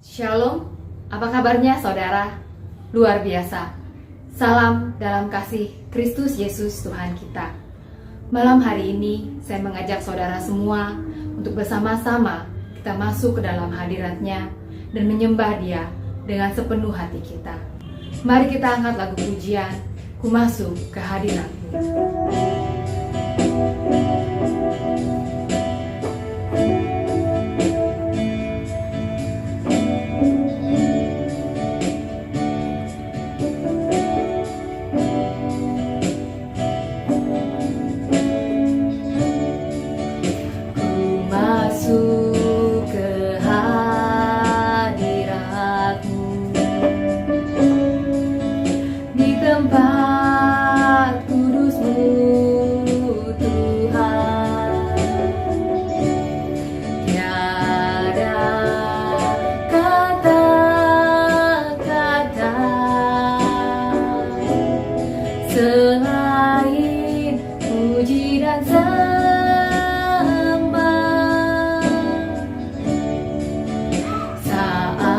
Shalom, apa kabarnya saudara? Luar biasa. Salam dalam kasih Kristus Yesus Tuhan kita. Malam hari ini saya mengajak saudara semua untuk bersama-sama kita masuk ke dalam hadirat-Nya dan menyembah Dia dengan sepenuh hati kita. Mari kita angkat lagu pujian, Ku Masuk ke Hadirat-Mu. Selain puji dan sembah, saat-saat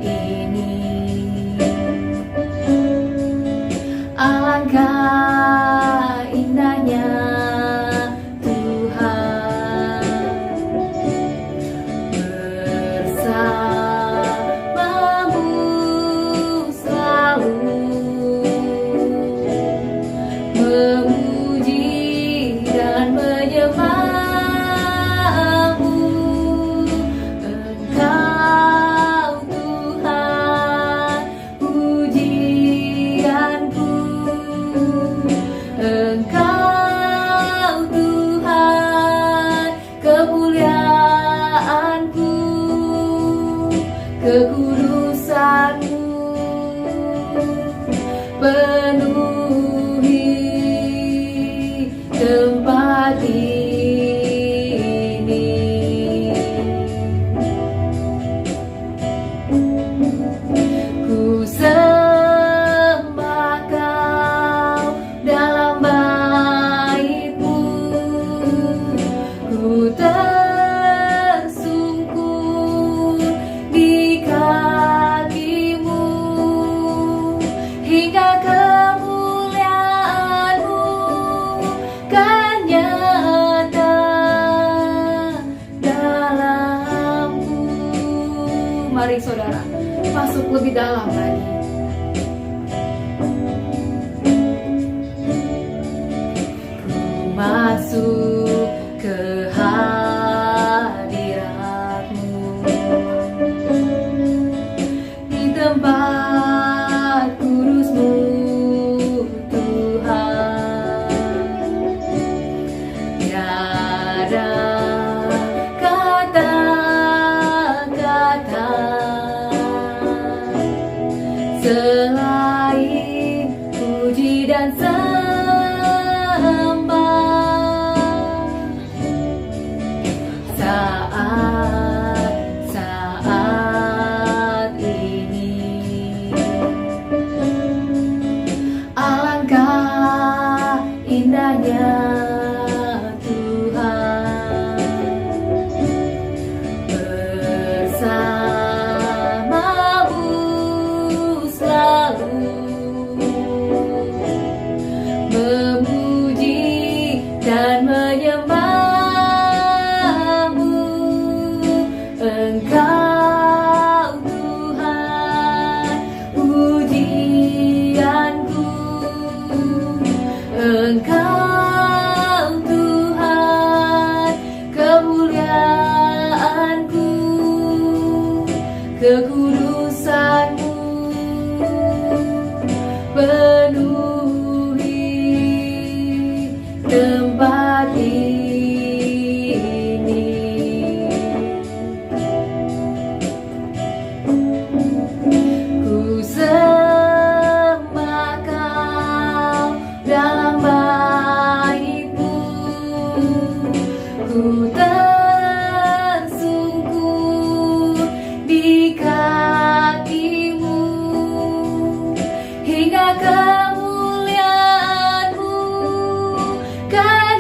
ini alangkah indahnya Tuhan bersamamu selalu, memuji dan menyembahmu. Engkau Tuhan pujianku, Engkau Tuhan kemuliaanku, kekudusanmu penuhi tempat ini. Ku sembah Kau dalam bait-Mu, ku tersungkur di kaki-Mu hingga kemuliaan-Mu kan nyata dalamku. Mari saudara, masuk lebih dalam lagi. Ku masuk ke hadirat-Mu di tempat kudus-Mu Tuhan. Tiada kata-kata selain puji dan sembah, saat ini alangkah indahnya Tuhan bersamamu selalu, memuji dan menyembahmu. Engkau Tuhan pujianku, Engkau Tuhan kemuliaanku, kekudusanmu penuhi tempat ini. Ku sembah Kau dalam bait-Mu, ku tersungkur di kaki-Mu hingga kemuliaan-Mu kan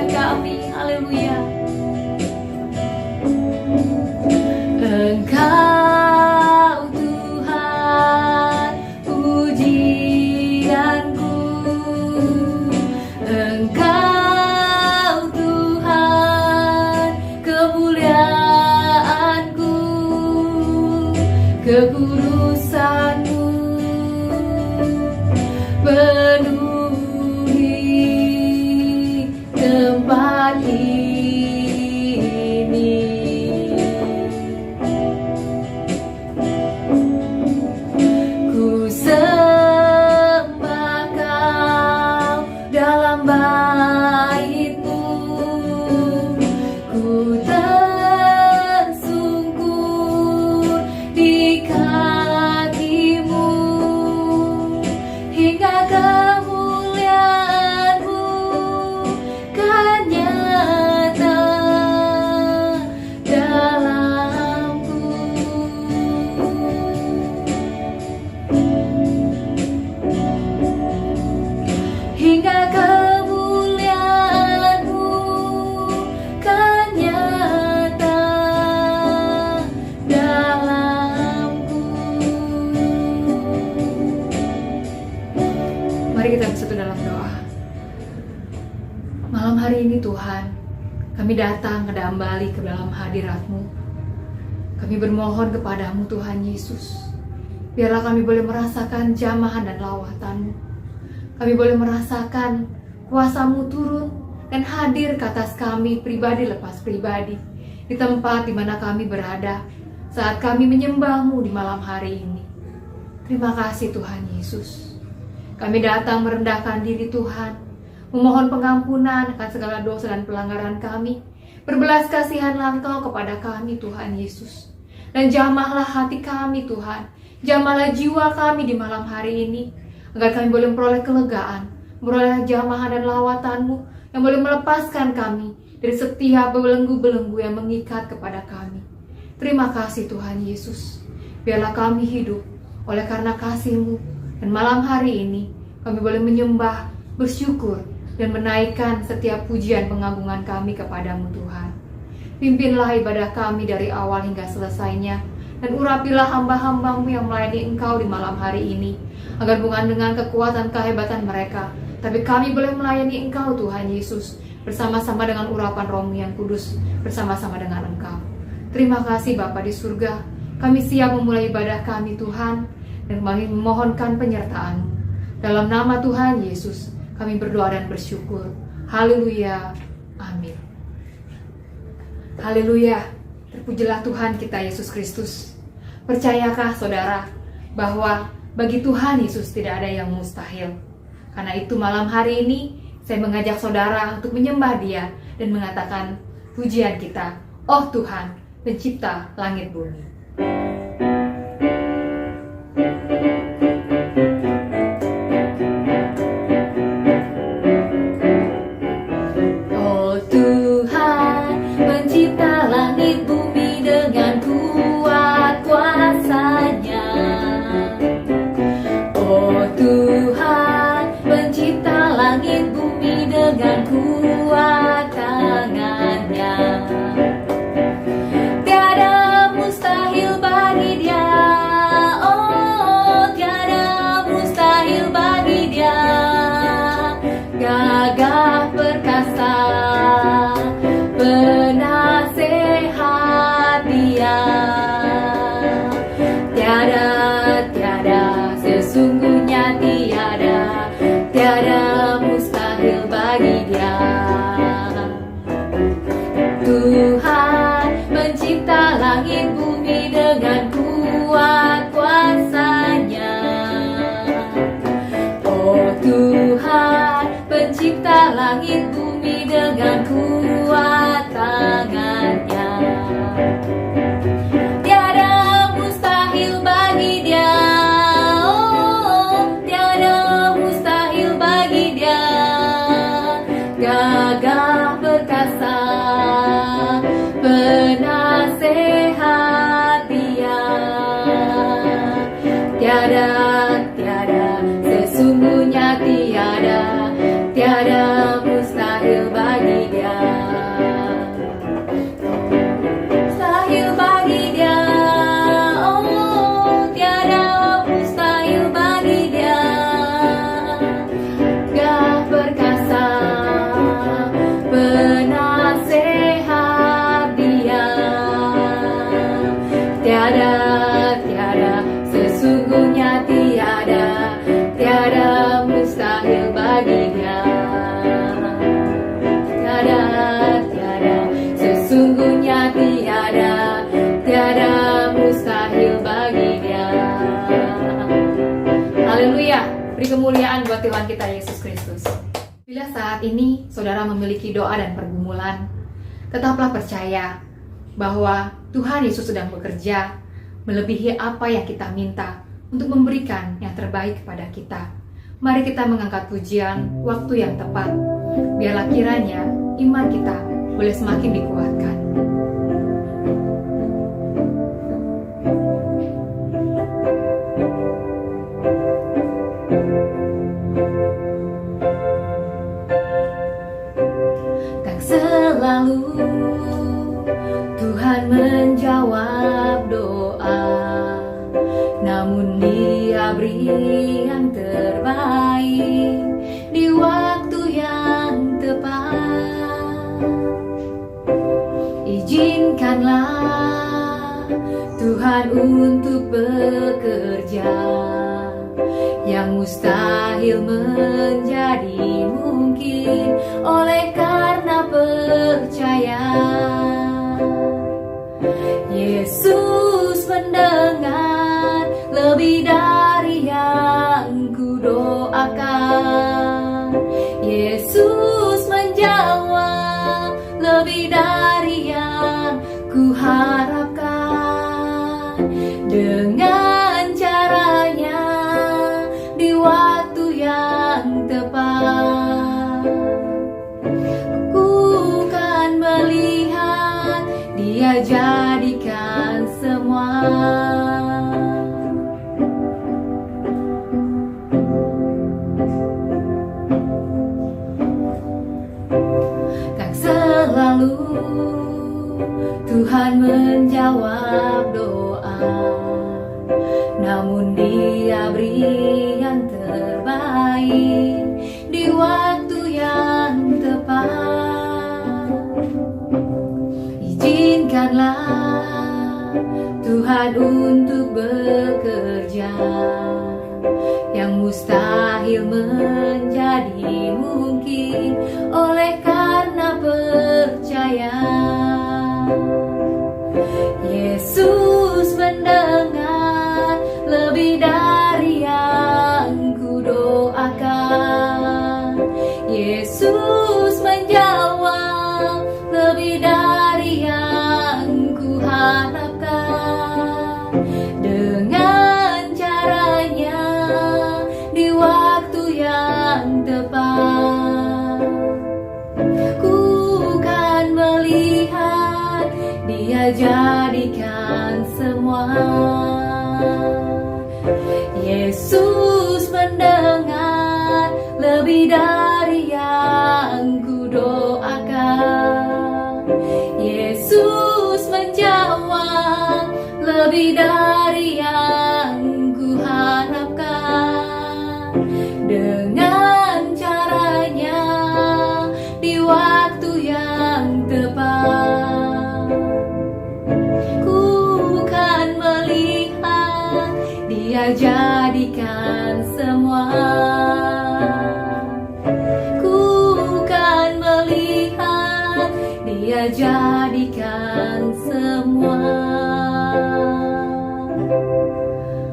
pujian kami. Haleluya. Engkau Tuhan pujianku, Engkau Tuhan kemuliaanku, kekudusanmu penuhi tempat ini. Ku sembah Kau dalam bait-Mu, ku tersungkur di kaki-Mu, hingga kemuliaan-Mu kan nyata dalamku. Hingga kemuliaan-Mu kan nyata dalamku. Mari kita bersatu dalam doa. Malam hari ini Tuhan, kami datang kembali ke dalam hadirat-Mu. Kami bermohon kepadamu Tuhan Yesus, biarlah kami boleh merasakan jamahan dan lawatan-Mu. Kami boleh merasakan kuasa-Mu turun dan hadir ke atas kami pribadi lepas pribadi, di tempat di mana kami berada saat kami menyembah-Mu di malam hari ini. Terima kasih Tuhan Yesus. Kami datang merendahkan diri Tuhan, memohon pengampunan akan segala dosa dan pelanggaran kami. Berbelas kasihanlah Engkau kepada kami Tuhan Yesus. Dan jamahlah hati kami Tuhan, jamahlah jiwa kami di malam hari ini, agar kami boleh memperoleh kelegaan, memperoleh jamahan dan lawatan-Mu yang boleh melepaskan kami dari setiap belenggu-belenggu yang mengikat kepada kami. Terima kasih Tuhan Yesus. Biarlah kami hidup oleh karena kasih-Mu, dan malam hari ini kami boleh menyembah, bersyukur, dan menaikkan setiap pujian pengagungan kami kepadamu Tuhan. Pimpinlah ibadah kami dari awal hingga selesainya, dan urapilah hamba-hamba-Mu yang melayani Engkau di malam hari ini, agar bukan dengan kekuatan kehebatan mereka, tapi kami boleh melayani Engkau Tuhan Yesus, bersama-sama dengan urapan Roh-Mu yang kudus, bersama-sama dengan Engkau. Terima kasih Bapa di surga, kami siap memulai ibadah kami Tuhan, dan kami memohonkan penyertaan-Mu. Dalam nama Tuhan Yesus, kami berdoa dan bersyukur. Haleluya. Amin. Haleluya. Terpujilah Tuhan kita Yesus Kristus. Percayakah saudara bahwa bagi Tuhan Yesus tidak ada yang mustahil? Karena itu malam hari ini saya mengajak saudara untuk menyembah Dia dan mengatakan pujian kita, "Oh Tuhan, pencipta langit bumi." Oh Tuhan, pencipta langit bumi dengan kuat kuasa-Nya. Oh Tuhan, pencipta langit bumi dengan kuat tangan-Nya. Tiada mustahil bagi Dia. Oh, tiada mustahil bagi Dia. Gagah perkasa, penasehat Dia. Tiada, sesungguhnya tiada mustahil bagi Dia. Tuhan mencipta langit bumi dengan kuat kuasa-Nya. Oh Tuhan, pencipta langit bumi dengan kuat tangan-Nya. Tiada mustahil bagi Dia. Oh, tiada mustahil bagi Dia. Gagah perkasa, penasehat Dia. Tiada, sesungguhnya tiada mustahil bagi Dia. Beri kemuliaan buat Tuhan kita Yesus Kristus. Bila saat ini saudara memiliki doa dan pergumulan, tetaplah percaya bahwa Tuhan Yesus sedang bekerja melebihi apa yang kita minta untuk memberikan yang terbaik kepada kita. Mari kita mengangkat pujian waktu yang tepat. Biarlah kiranya iman kita boleh semakin dikuatkan. Selalu Tuhan menjawab doa, namun Dia beri yang terbaik di waktu yang tepat. Izinkanlah Tuhan untuk bekerja, yang mustahil menjadi mungkin oleh karena percaya. Yesus mendengar lebih dari yang ku doakan. Yesus menjawab lebih dari yang ku harapkan. Dengan caranya di waktu yang tepat, ku kan melihat Dia jadikan semua. Tak selalu Tuhan menjawab doa, namun Dia beri yang terbaik di waktu yang tepat. Izinkanlah Tuhan untuk bekerja, yang mustahil menjadi mungkin oleh karena percaya. Yesus mendengar lebih dari yang ku doakan. Yesus menjawab lebih dari yang ku harapkan. Dengan caranya di waktu yang tepat, ku kan melihat Dia jadikan semua. Yesus mendengar lebih dari yang ku doakan. Yesus menjawab lebih dari yang ku harapkan. Dengan caranya di waktu yang tepat, ku kan melihat Dia jadikan semua. Ku kan melihat Dia jadikan semua.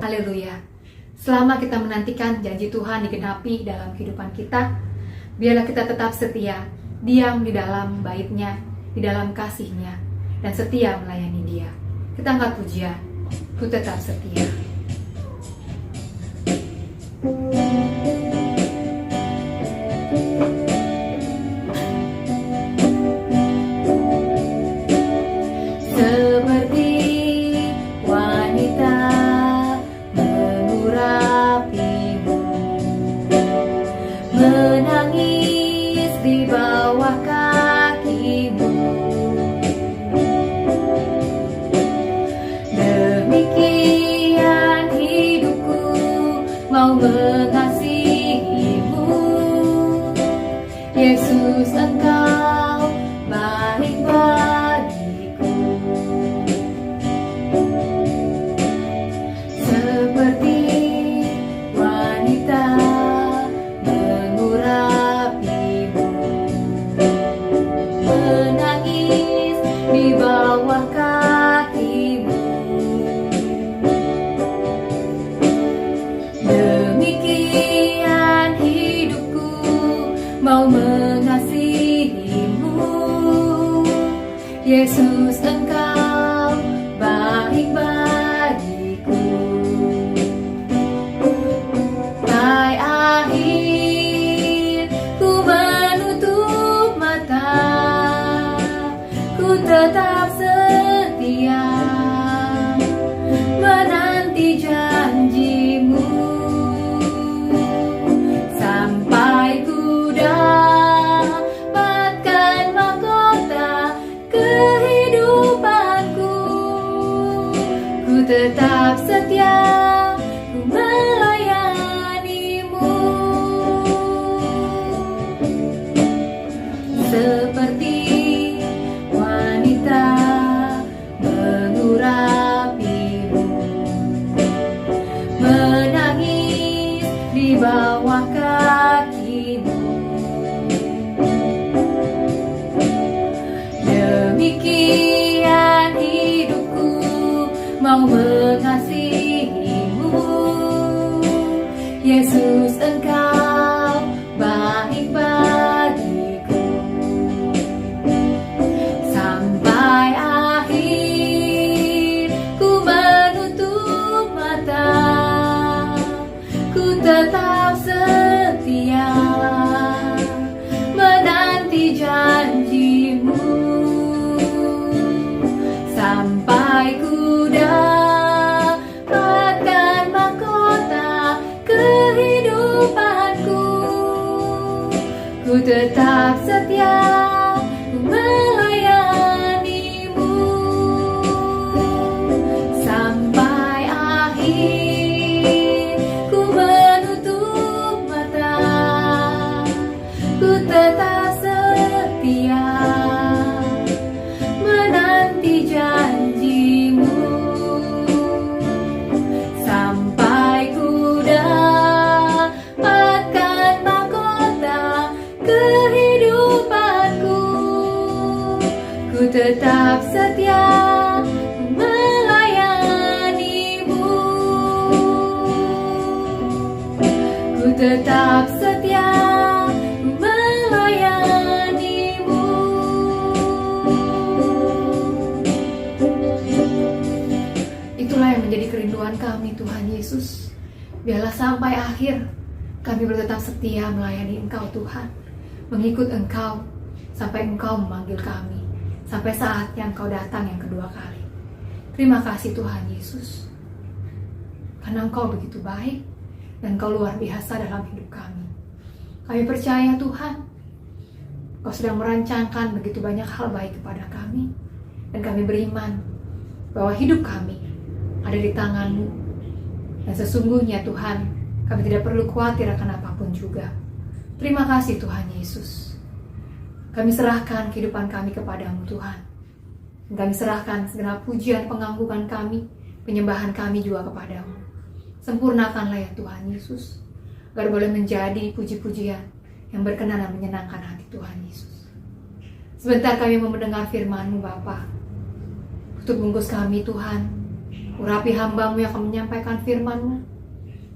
Haleluya. Selama kita menantikan janji Tuhan digenapi dalam kehidupan kita, biarlah kita tetap setia, diam di dalam bait-Nya, di dalam kasih-Nya, dan setia melayani Dia. Kita angkat pujian, ku tetap setia. Seperti wanita mengurapimu, menangis di bawah kakimu. Demikian hidupku mau mengasihimu. Yesus, Engkau baik bagiku. Seperti wanita mengurapimu, menangis di bawah kakimu. Demikian Yesus, Engkau baik bagiku. Sampai akhir ku menutup mata, ku tetap setia menanti janjimu, sampai ku dapatkan mahkota kehidupanku. Ku tetap setia, ku melayanimu. Seperti wanita mengurapimu, menangis di bawah kakimu. Demikian hidupku mau mengasihimu. Yesus, Engkau baik bagiku. Sampai akhir ku menutup mata, ku tetap setia menanti janjimu, sampai ku dapatkan mahkota kehidupanku. Ku tetap setia, ku melayanimu. Sampai akhir ku menutup mata, ku tetap setia menanti janjimu, sampai ku dapatkan mahkota kehidupanku. Ku tetap setia melayanimu. Ku tetap setia melayanimu. Itulah yang menjadi kerinduan kami, Tuhan Yesus. Biarlah sampai akhir kami bertetap setia melayani Engkau, Tuhan, mengikut Engkau sampai Engkau memanggil kami, sampai saatnya Engkau datang yang kedua kali. Terima kasih Tuhan Yesus, karena Engkau begitu baik dan Engkau luar biasa dalam hidup kami. Kami percaya Tuhan, Engkau sedang merancangkan begitu banyak hal baik kepada kami, dan kami beriman bahwa hidup kami ada di tangan-Mu. Dan sesungguhnya Tuhan, kami tidak perlu khawatir akan apapun juga. Terima kasih Tuhan Yesus. Kami serahkan kehidupan kami kepadamu Tuhan. Dan kami serahkan segala pujian, penganggukan kami, penyembahan kami juga kepadamu. Sempurnakanlah ya Tuhan Yesus, agar boleh menjadi puji-pujian yang berkenan dan menyenangkan hati Tuhan Yesus. Sebentar kami mau mendengar firman-Mu Bapa. Tutup bungkus kami Tuhan, urapi hamba-Mu yang akan menyampaikan firman-Mu.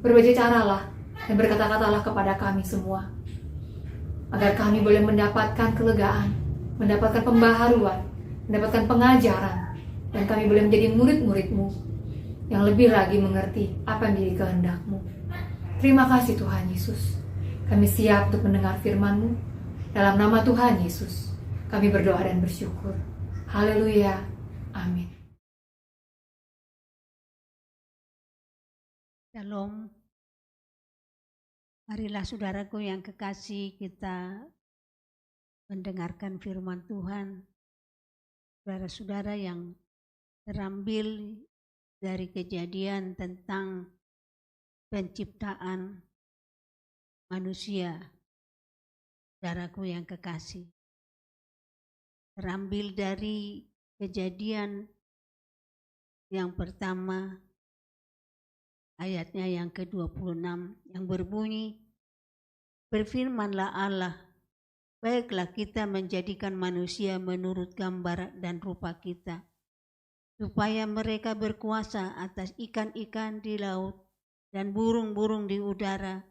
Berbagai caralah dan berkata-katalah kepada kami semua, agar kami boleh mendapatkan kelegaan, mendapatkan pembaharuan, mendapatkan pengajaran, dan kami boleh menjadi murid-murid-Mu yang lebih lagi mengerti apa yang menjadi kehendak-Mu. Terima kasih Tuhan Yesus. Kami siap untuk mendengar firman-Mu. Dalam nama Tuhan Yesus, kami berdoa dan bersyukur. Haleluya. Amin. Shalom. Marilah saudaraku yang kekasih, kita mendengarkan firman Tuhan. Saudara-saudara yang terambil dari Kejadian tentang penciptaan manusia. Saudaraku yang kekasih, terambil dari Kejadian yang pertama, ayatnya yang ke-26 yang berbunyi, berfirmanlah Allah, baiklah kita menjadikan manusia menurut gambar dan rupa kita, supaya mereka berkuasa atas ikan-ikan di laut dan burung-burung di udara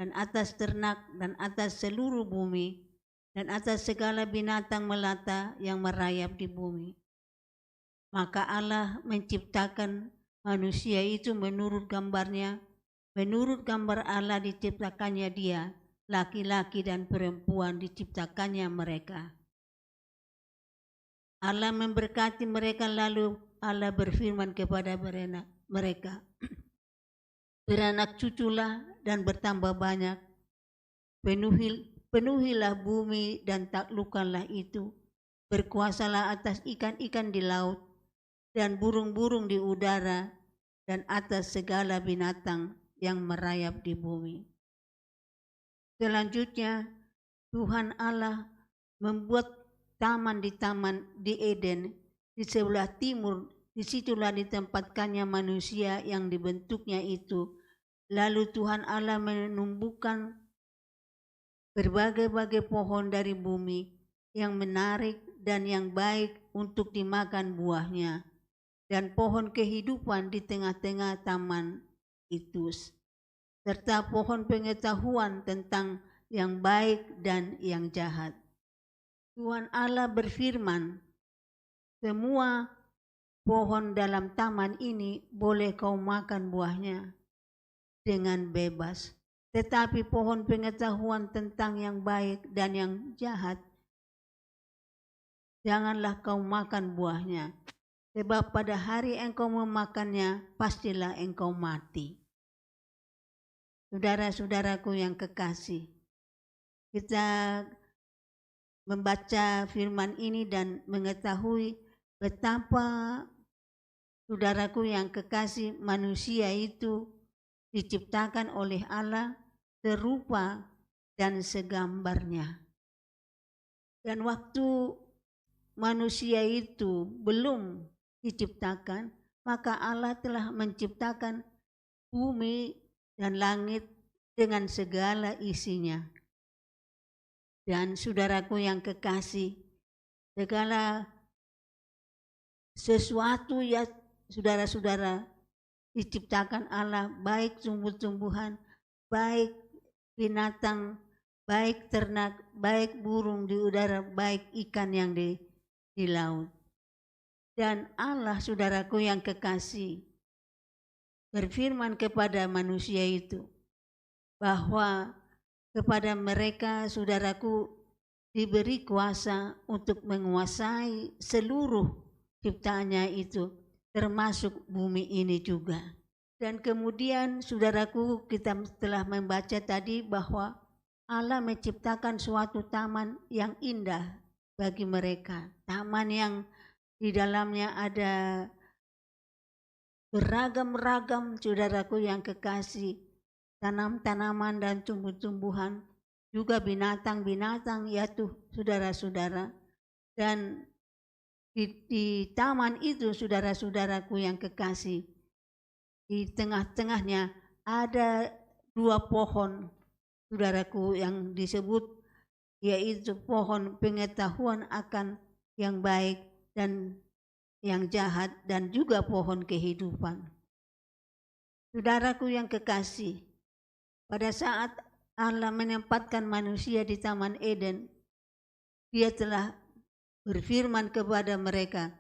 dan atas ternak dan atas seluruh bumi dan atas segala binatang melata yang merayap di bumi. Maka Allah menciptakan manusia itu menurut gambarnya, menurut gambar Allah diciptakannya dia, laki-laki dan perempuan diciptakannya mereka. Allah memberkati mereka, lalu Allah berfirman kepada mereka, beranak cuculah dan bertambah banyak, penuhilah bumi dan taklukkanlah itu, berkuasalah atas ikan-ikan di laut dan burung-burung di udara dan atas segala binatang yang merayap di bumi. Selanjutnya Tuhan Allah membuat taman di Eden di sebelah timur. Disitulah ditempatkannya manusia yang dibentuknya itu. Lalu Tuhan Allah menumbuhkan berbagai-bagai pohon dari bumi yang menarik dan yang baik untuk dimakan buahnya, dan pohon kehidupan di tengah-tengah taman itu, serta pohon pengetahuan tentang yang baik dan yang jahat. Tuhan Allah berfirman, semua pohon dalam taman ini boleh kau makan buahnya dengan bebas, tetapi pohon pengetahuan tentang yang baik dan yang jahat, janganlah kau makan buahnya, sebab pada hari engkau memakannya, pastilah engkau mati. Saudara-saudaraku yang kekasih, kita membaca firman ini dan mengetahui betapa, saudaraku yang kekasih, manusia itu diciptakan oleh Allah serupa dan segambarnya. Dan waktu manusia itu belum diciptakan, maka Allah telah menciptakan bumi dan langit dengan segala isinya. Dan saudaraku yang kekasih, segala sesuatu ya saudara-saudara diciptakan Allah, baik tumbuh-tumbuhan, baik binatang, baik ternak, baik burung di udara, baik ikan yang di laut. Dan Allah, saudaraku yang kekasih, berfirman kepada manusia itu bahwa kepada mereka, saudaraku, diberi kuasa untuk menguasai seluruh ciptaannya itu, termasuk bumi ini juga. Dan kemudian, saudaraku, kita telah membaca tadi bahwa Allah menciptakan suatu taman yang indah bagi mereka. Taman yang di dalamnya ada beragam-ragam, saudaraku yang kekasih, tanam-tanaman dan tumbuh-tumbuhan, juga binatang-binatang, ya tuh saudara-saudara. Dan di taman itu, saudara-saudaraku yang kekasih, di tengah-tengahnya ada 2 pohon, saudaraku, yang disebut yaitu pohon pengetahuan akan yang baik dan yang jahat, dan juga pohon kehidupan. Saudaraku yang kekasih, pada saat Allah menempatkan manusia di Taman Eden, Dia telah berfirman kepada mereka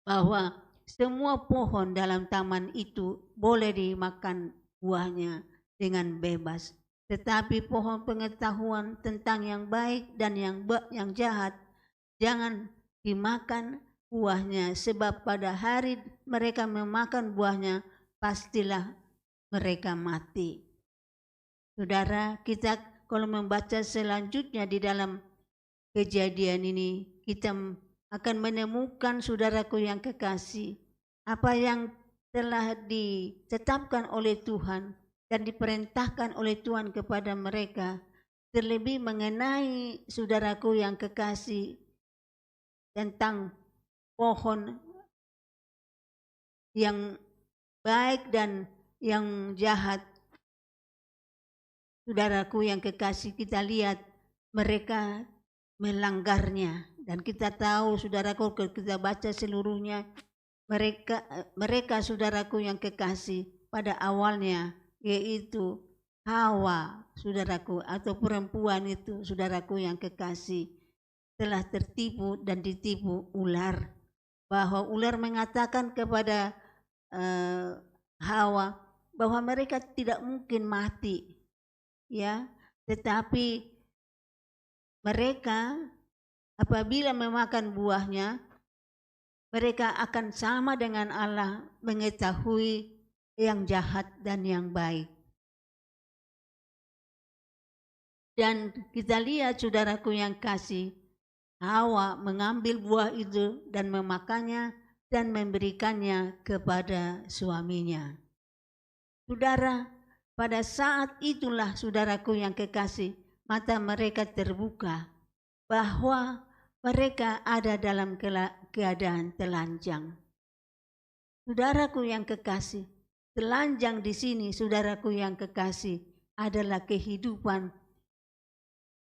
bahwa semua pohon dalam taman itu boleh dimakan buahnya dengan bebas. Tetapi pohon pengetahuan tentang yang baik dan yang jahat jangan dimakan buahnya, sebab pada hari mereka memakan buahnya, pastilah mereka mati. Saudara, kita kalau membaca selanjutnya di dalam Kejadian ini, kita akan menemukan, saudaraku yang kekasih, apa yang telah ditetapkan oleh Tuhan dan diperintahkan oleh Tuhan kepada mereka, terlebih mengenai, saudaraku yang kekasih, tentang pohon yang baik dan yang jahat. Saudaraku yang kekasih, kita lihat mereka melanggarnya, dan kita tahu, saudaraku, kalau kita baca seluruhnya, mereka saudaraku yang kekasih, pada awalnya yaitu Hawa, saudaraku, atau perempuan itu, saudaraku yang kekasih, telah tertipu dan ditipu ular. Bahwa ular mengatakan kepada Hawa bahwa mereka tidak mungkin mati, ya, tetapi mereka apabila memakan buahnya, mereka akan sama dengan Allah, mengetahui yang jahat dan yang baik. Dan kita lihat, saudaraku yang kasih, Hawa mengambil buah itu dan memakannya dan memberikannya kepada suaminya. Saudara, pada saat itulah, saudaraku yang kekasih, mata mereka terbuka bahwa mereka ada dalam keadaan telanjang. Saudaraku yang kekasih, telanjang di sini, saudaraku yang kekasih, adalah kehidupan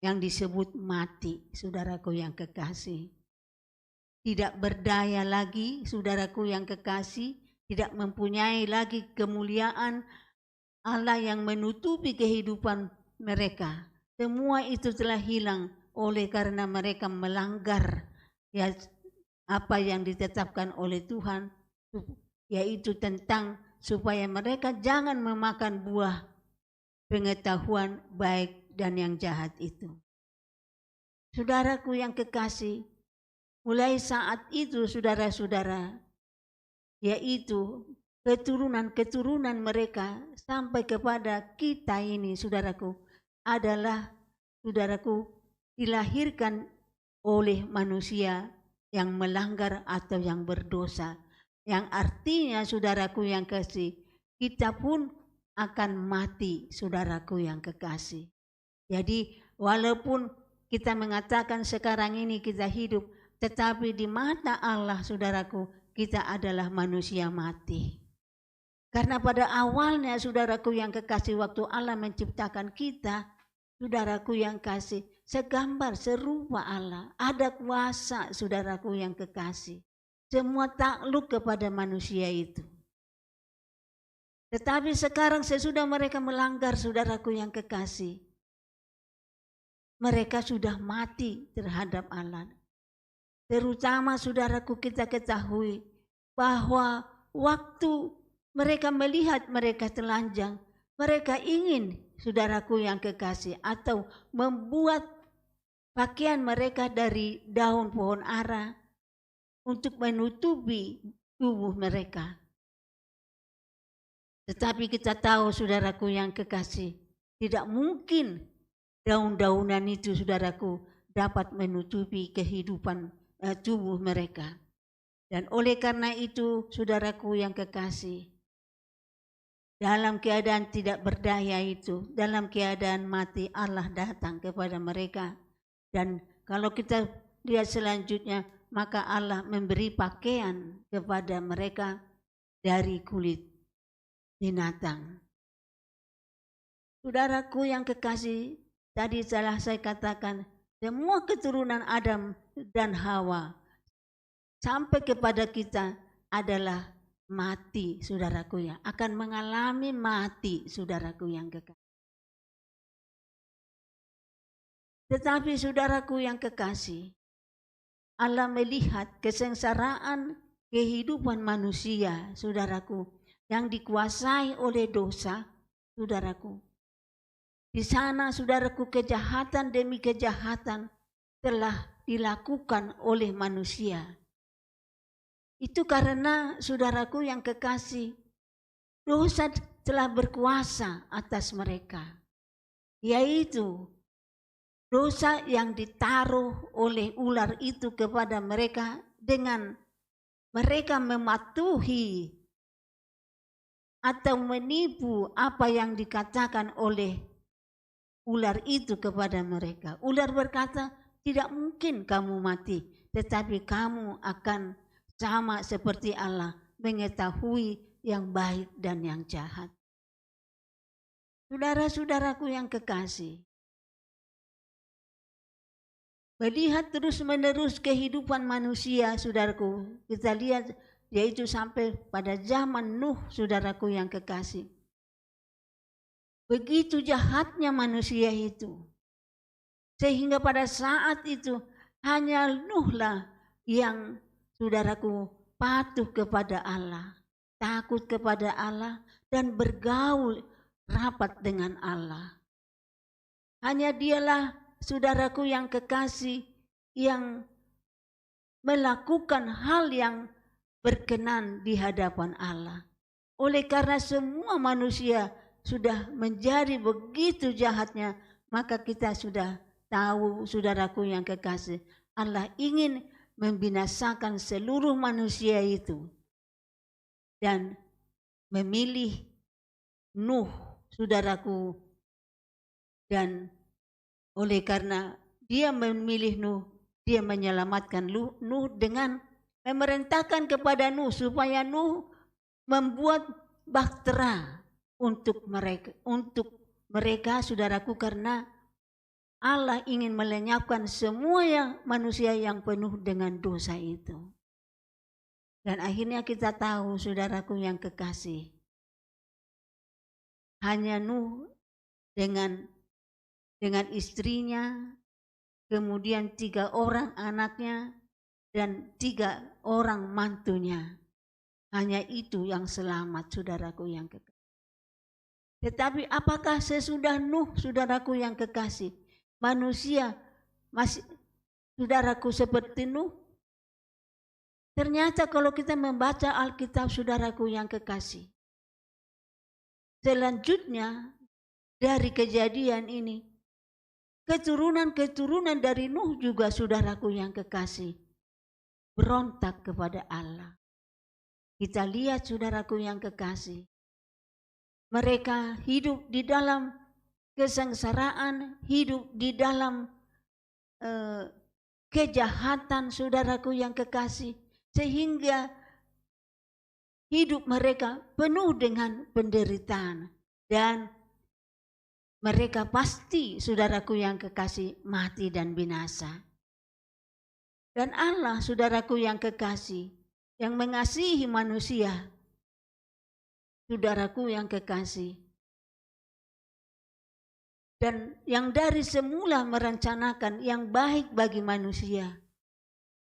yang disebut mati, saudaraku yang kekasih. Tidak berdaya lagi, saudaraku yang kekasih, tidak mempunyai lagi kemuliaan Allah yang menutupi kehidupan mereka. Semua itu telah hilang oleh karena mereka melanggar ya apa yang ditetapkan oleh Tuhan, yaitu tentang supaya mereka jangan memakan buah pengetahuan baik dan yang jahat itu. Saudaraku yang kekasih, mulai saat itu saudara-saudara, yaitu keturunan-keturunan mereka sampai kepada kita ini, saudaraku, adalah, saudaraku, dilahirkan oleh manusia yang melanggar atau yang berdosa. Yang artinya, saudaraku yang kasih, kita pun akan mati, saudaraku yang kekasih. Jadi walaupun kita mengatakan sekarang ini kita hidup, tetapi di mata Allah, saudaraku, kita adalah manusia mati. Karena pada awalnya, saudaraku yang kekasih, waktu Allah menciptakan kita, saudaraku yang kasih, segambar serupa Allah. Ada kuasa, saudaraku yang kekasih. Semua takluk kepada manusia itu. Tetapi sekarang sesudah mereka melanggar, saudaraku yang kekasih, mereka sudah mati terhadap Allah. Terutama, saudaraku, kita ketahui bahwa waktu mereka melihat mereka telanjang, mereka ingin, saudaraku yang kekasih, atau membuat pakaian mereka dari daun pohon ara untuk menutupi tubuh mereka. Tetapi kita tahu, saudaraku yang kekasih, tidak mungkin daun-daunan itu, saudaraku, dapat menutupi kehidupan tubuh mereka. Dan oleh karena itu, saudaraku yang kekasih, dalam keadaan tidak berdaya itu, dalam keadaan mati, Allah datang kepada mereka. Dan kalau kita lihat selanjutnya, maka Allah memberi pakaian kepada mereka dari kulit binatang. Saudaraku yang kekasih, tadi telah saya katakan, semua keturunan Adam dan Hawa sampai kepada kita adalah mati, saudaraku, ya, akan mengalami mati, saudaraku yang kekasih. Tetapi saudaraku yang kekasih, Allah melihat kesengsaraan kehidupan manusia, saudaraku, yang dikuasai oleh dosa, saudaraku. Di sana, saudaraku, kejahatan demi kejahatan telah dilakukan oleh manusia. Itu karena, saudaraku yang kekasih, dosa telah berkuasa atas mereka. Yaitu dosa yang ditaruh oleh ular itu kepada mereka dengan mereka mematuhi atau menipu apa yang dikatakan oleh ular itu kepada mereka. Ular berkata, tidak mungkin kamu mati, tetapi kamu akan sama seperti Allah, mengetahui yang baik dan yang jahat. Saudara-saudaraku yang kekasih, melihat terus-menerus kehidupan manusia, saudaraku, kita lihat yaitu sampai pada zaman Nuh, saudaraku yang kekasih. Begitu jahatnya manusia itu. Sehingga pada saat itu hanya Nuhlah yang saudaraku patuh kepada Allah, takut kepada Allah dan bergaul rapat dengan Allah. Hanya dialah saudaraku yang kekasih yang melakukan hal yang berkenan di hadapan Allah. Oleh karena semua manusia sudah menjadi begitu jahatnya, maka kita sudah tahu saudaraku yang kekasih, Allah ingin membinasakan seluruh manusia itu dan memilih Nuh saudaraku, dan oleh karena dia memilih Nuh, dia menyelamatkan Nuh dengan memerintahkan kepada Nuh supaya Nuh membuat bahtera untuk mereka saudaraku, karena Allah ingin melenyapkan semua manusia yang penuh dengan dosa itu. Dan akhirnya kita tahu saudaraku yang kekasih, hanya Nuh dengan istrinya, kemudian 3 orang anaknya dan 3 orang mantunya. Hanya itu yang selamat saudaraku yang kekasih. Tetapi apakah sesudah Nuh saudaraku yang kekasih, manusia masih saudaraku seperti Nuh? Ternyata kalau kita membaca Alkitab saudaraku yang kekasih, selanjutnya dari kejadian ini, keturunan dari Nuh juga saudaraku yang kekasih berontak kepada Allah. Kita lihat saudaraku yang kekasih, mereka hidup di dalam kesengsaraan, hidup di dalam kejahatan saudaraku yang kekasih, sehingga hidup mereka penuh dengan penderitaan dan mereka pasti saudaraku yang kekasih mati dan binasa. Dan Allah saudaraku yang kekasih yang mengasihi manusia, saudaraku yang kekasih, dan yang dari semula merencanakan yang baik bagi manusia,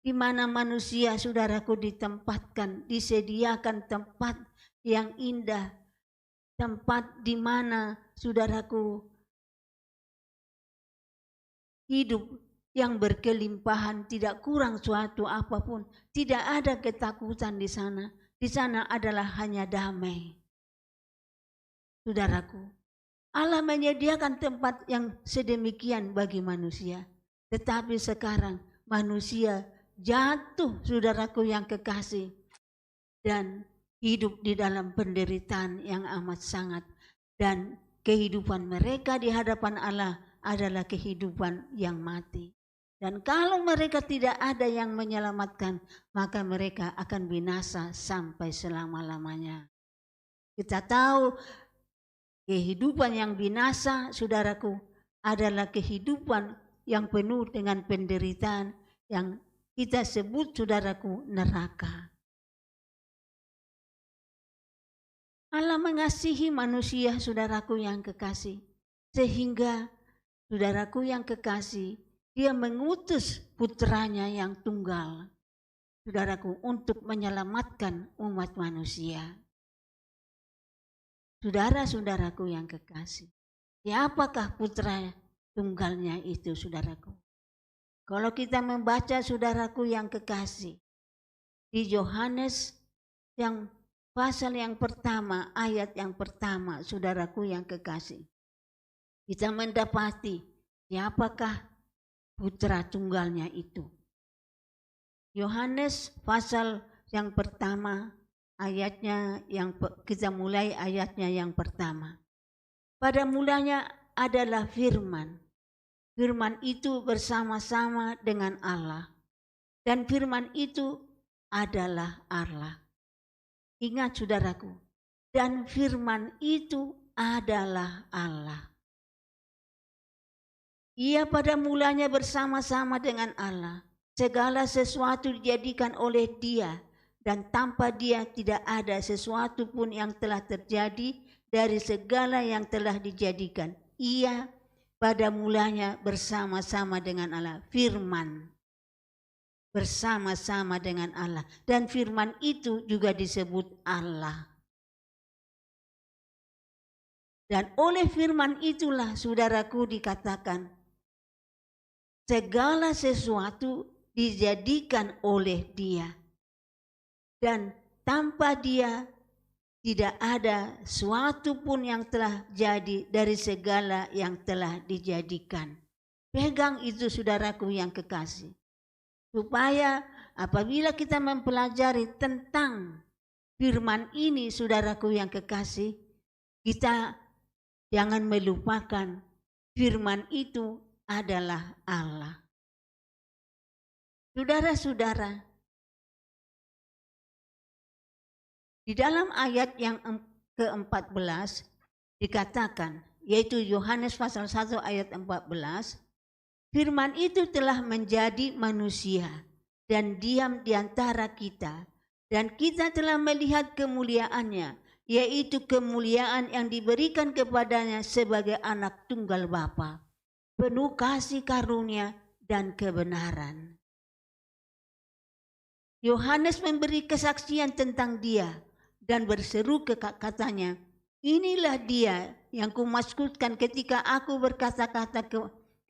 di mana manusia saudaraku ditempatkan, disediakan tempat yang indah, tempat di mana saudaraku hidup yang berkelimpahan, tidak kurang suatu apapun, tidak ada ketakutan di sana. Di sana adalah hanya damai. Saudaraku, Allah menyediakan tempat yang sedemikian bagi manusia. Tetapi sekarang manusia jatuh saudaraku yang kekasih dan hidup di dalam penderitaan yang amat sangat, dan kehidupan mereka di hadapan Allah adalah kehidupan yang mati. Dan kalau mereka tidak ada yang menyelamatkan, maka mereka akan binasa sampai selama-lamanya. Kita tahu kehidupan yang binasa saudaraku adalah kehidupan yang penuh dengan penderitaan yang kita sebut saudaraku neraka. Allah mengasihi manusia saudaraku yang kekasih, sehingga saudaraku yang kekasih, Dia mengutus putranya yang tunggal, saudaraku, untuk menyelamatkan umat manusia. Saudara-saudaraku yang kekasih, siapakah putra tunggalnya itu saudaraku? Kalau kita membaca saudaraku yang kekasih, di Yohanes yang pasal yang pertama, ayat yang pertama, saudaraku yang kekasih, kita mendapati siapakah putra tunggalnya itu. Yohanes pasal yang pertama, ayatnya yang kita mulai ayatnya yang pertama. Pada mulanya adalah firman. Firman itu bersama-sama dengan Allah. Dan firman itu adalah Allah. Ingat saudaraku, dan firman itu adalah Allah. Ia pada mulanya bersama-sama dengan Allah. Segala sesuatu dijadikan oleh Dia, dan tanpa Dia tidak ada sesuatu pun yang telah terjadi dari segala yang telah dijadikan. Ia pada mulanya bersama-sama dengan Allah. Firman. Bersama-sama dengan Allah. Dan firman itu juga disebut Allah. Dan oleh firman itulah saudaraku dikatakan segala sesuatu dijadikan oleh Dia. Dan tanpa Dia tidak ada suatu pun yang telah jadi dari segala yang telah dijadikan. Pegang itu saudaraku yang kekasih. Supaya apabila kita mempelajari tentang firman ini saudaraku yang kekasih, kita jangan melupakan firman itu adalah Allah. Saudara-saudara, di dalam ayat yang ke-14 dikatakan, yaitu Yohanes pasal 1 ayat 14, firman itu telah menjadi manusia dan diam di antara kita, dan kita telah melihat kemuliaannya, yaitu kemuliaan yang diberikan kepadanya sebagai anak tunggal Bapa, penuh kasih karunia dan kebenaran. Yohanes memberi kesaksian tentang Dia dan berseru katanya, inilah Dia yang kumaksudkan ketika aku berkata-kata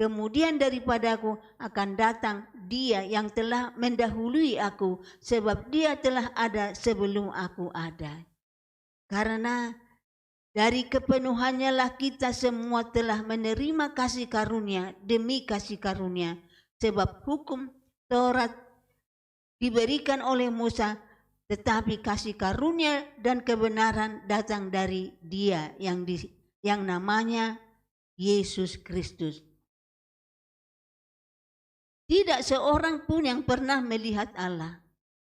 kemudian daripadaku akan datang Dia yang telah mendahului aku, sebab Dia telah ada sebelum aku ada. Karena dari kepenuhannya lah kita semua telah menerima kasih karunia demi kasih karunia. Sebab hukum Taurat diberikan oleh Musa, tetapi kasih karunia dan kebenaran datang dari Dia yang namanya Yesus Kristus. Tidak seorang pun yang pernah melihat Allah,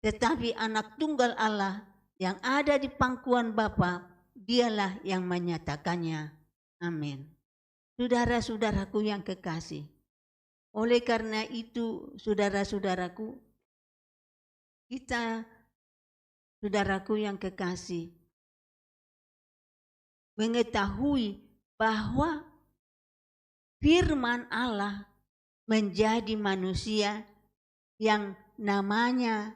tetapi anak tunggal Allah yang ada di pangkuan Bapa, Dialah yang menyatakannya. Amin. Saudara-saudaraku yang kekasih, oleh karena itu saudara-saudaraku, kita, saudaraku yang kekasih, mengetahui bahwa firman Allah menjadi manusia yang namanya,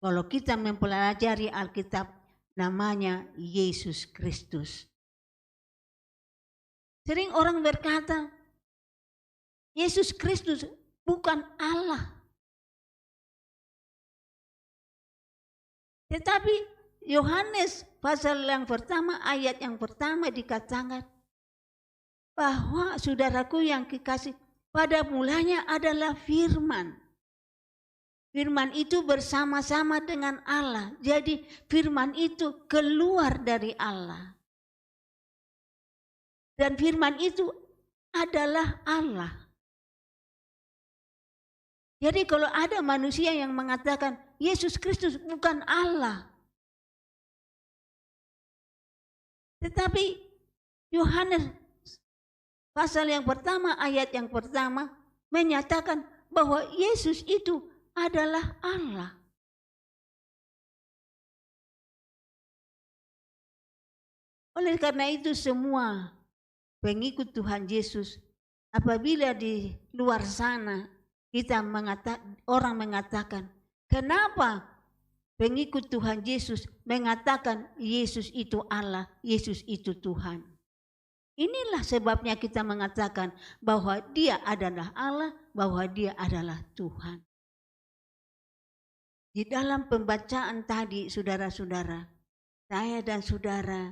kalau kita mempelajari Alkitab, namanya Yesus Kristus. Sering orang berkata, Yesus Kristus bukan Allah. Tetapi Yohanes pasal yang pertama, ayat yang pertama dikatakan bahwa saudaraku yang kekasih, pada mulanya adalah firman. Firman itu bersama-sama dengan Allah. Jadi firman itu keluar dari Allah. Dan firman itu adalah Allah. Jadi kalau ada manusia yang mengatakan Yesus Kristus bukan Allah, tetapi Yohanes pasal yang pertama, ayat yang pertama menyatakan bahwa Yesus itu adalah Allah. Oleh karena itu semua pengikut Tuhan Yesus, apabila di luar sana orang mengatakan, kenapa pengikut Tuhan Yesus mengatakan Yesus itu Allah, Yesus itu Tuhan? Inilah sebabnya kita mengatakan bahwa Dia adalah Allah, bahwa Dia adalah Tuhan. Di dalam pembacaan tadi, saudara-saudara, saya dan saudara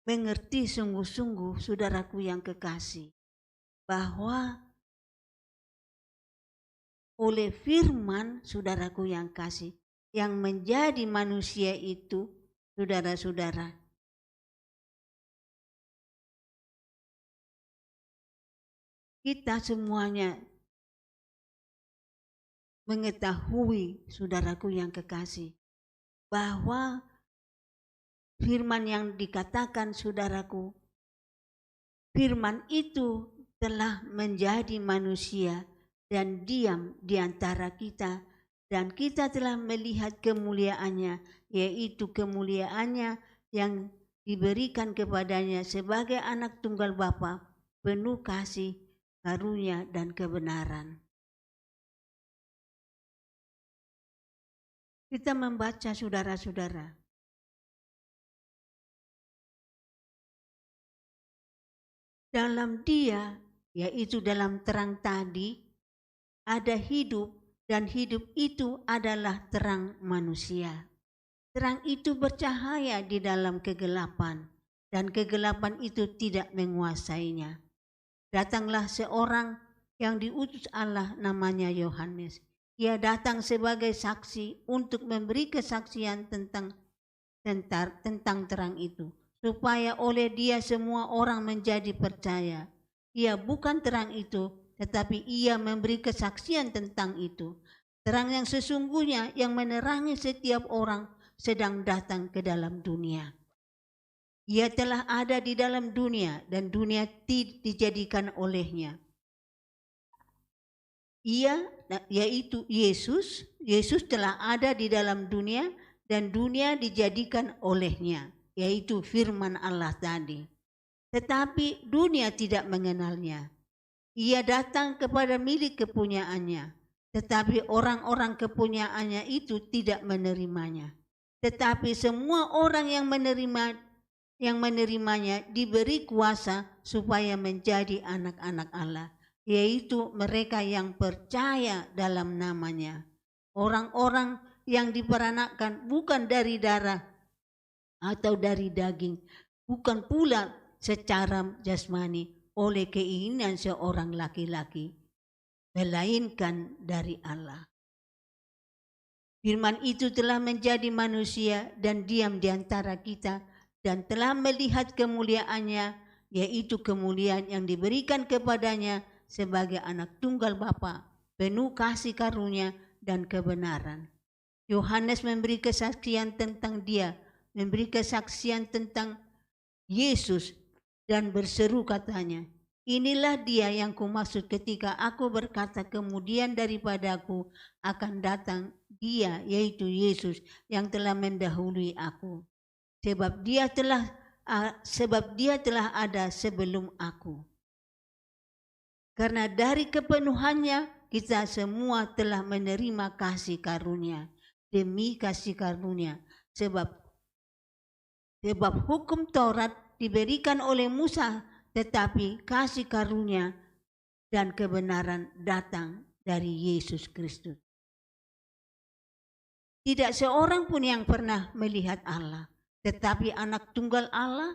mengerti sungguh-sungguh, saudaraku yang kekasih, bahwa oleh firman, saudaraku yang kasih, yang menjadi manusia itu, saudara-saudara, kita semuanya mengetahui, saudaraku yang kekasih, bahwa firman yang dikatakan, saudaraku, firman itu telah menjadi manusia dan diam di antara kita, dan kita telah melihat kemuliaannya, yaitu kemuliaannya yang diberikan kepadanya sebagai anak tunggal Bapa, penuh kasih, karunia, dan kebenaran. Kita membaca, saudara-saudara, dalam Dia, yaitu dalam terang tadi, ada hidup, dan hidup itu adalah terang manusia. Terang itu bercahaya di dalam kegelapan, dan kegelapan itu tidak menguasainya. Datanglah seorang yang diutus Allah, namanya Yohanes. Ia datang sebagai saksi untuk memberi kesaksian tentang terang itu, supaya oleh dia semua orang menjadi percaya. Ia bukan terang itu, tetapi ia memberi kesaksian tentang itu. Terang yang sesungguhnya yang menerangi setiap orang sedang datang ke dalam dunia. Ia telah ada di dalam dunia dan dunia dijadikan olehnya. Ia, yaitu Yesus telah ada di dalam dunia dan dunia dijadikan olehnya, yaitu firman Allah tadi. Tetapi dunia tidak mengenalnya. Ia datang kepada milik kepunyaannya, tetapi orang-orang kepunyaannya itu tidak menerimanya. Tetapi semua orang yang menerimanya diberi kuasa supaya menjadi anak-anak Allah, yaitu mereka yang percaya dalam namanya. Orang-orang yang diperanakkan bukan dari darah atau dari daging, bukan pula secara jasmani oleh keinginan seorang laki-laki, melainkan dari Allah. Firman itu telah menjadi manusia dan diam di antara kita, dan telah melihat kemuliaannya, yaitu kemuliaan yang diberikan kepadanya sebagai anak tunggal Bapa, penuh kasih karunia dan kebenaran. Yohanes memberi kesaksian tentang dia, memberi kesaksian tentang Yesus, dan berseru katanya, inilah dia yang kumaksud ketika aku berkata kemudian daripadaku akan datang dia, yaitu Yesus yang telah mendahului aku. Sebab dia telah ada sebelum aku. Karena dari kepenuhannya kita semua telah menerima kasih karunia demi kasih karunia. Sebab hukum Taurat diberikan oleh Musa, tetapi kasih karunia dan kebenaran datang dari Yesus Kristus. Tidak seorang pun yang pernah melihat Allah, tetapi anak tunggal Allah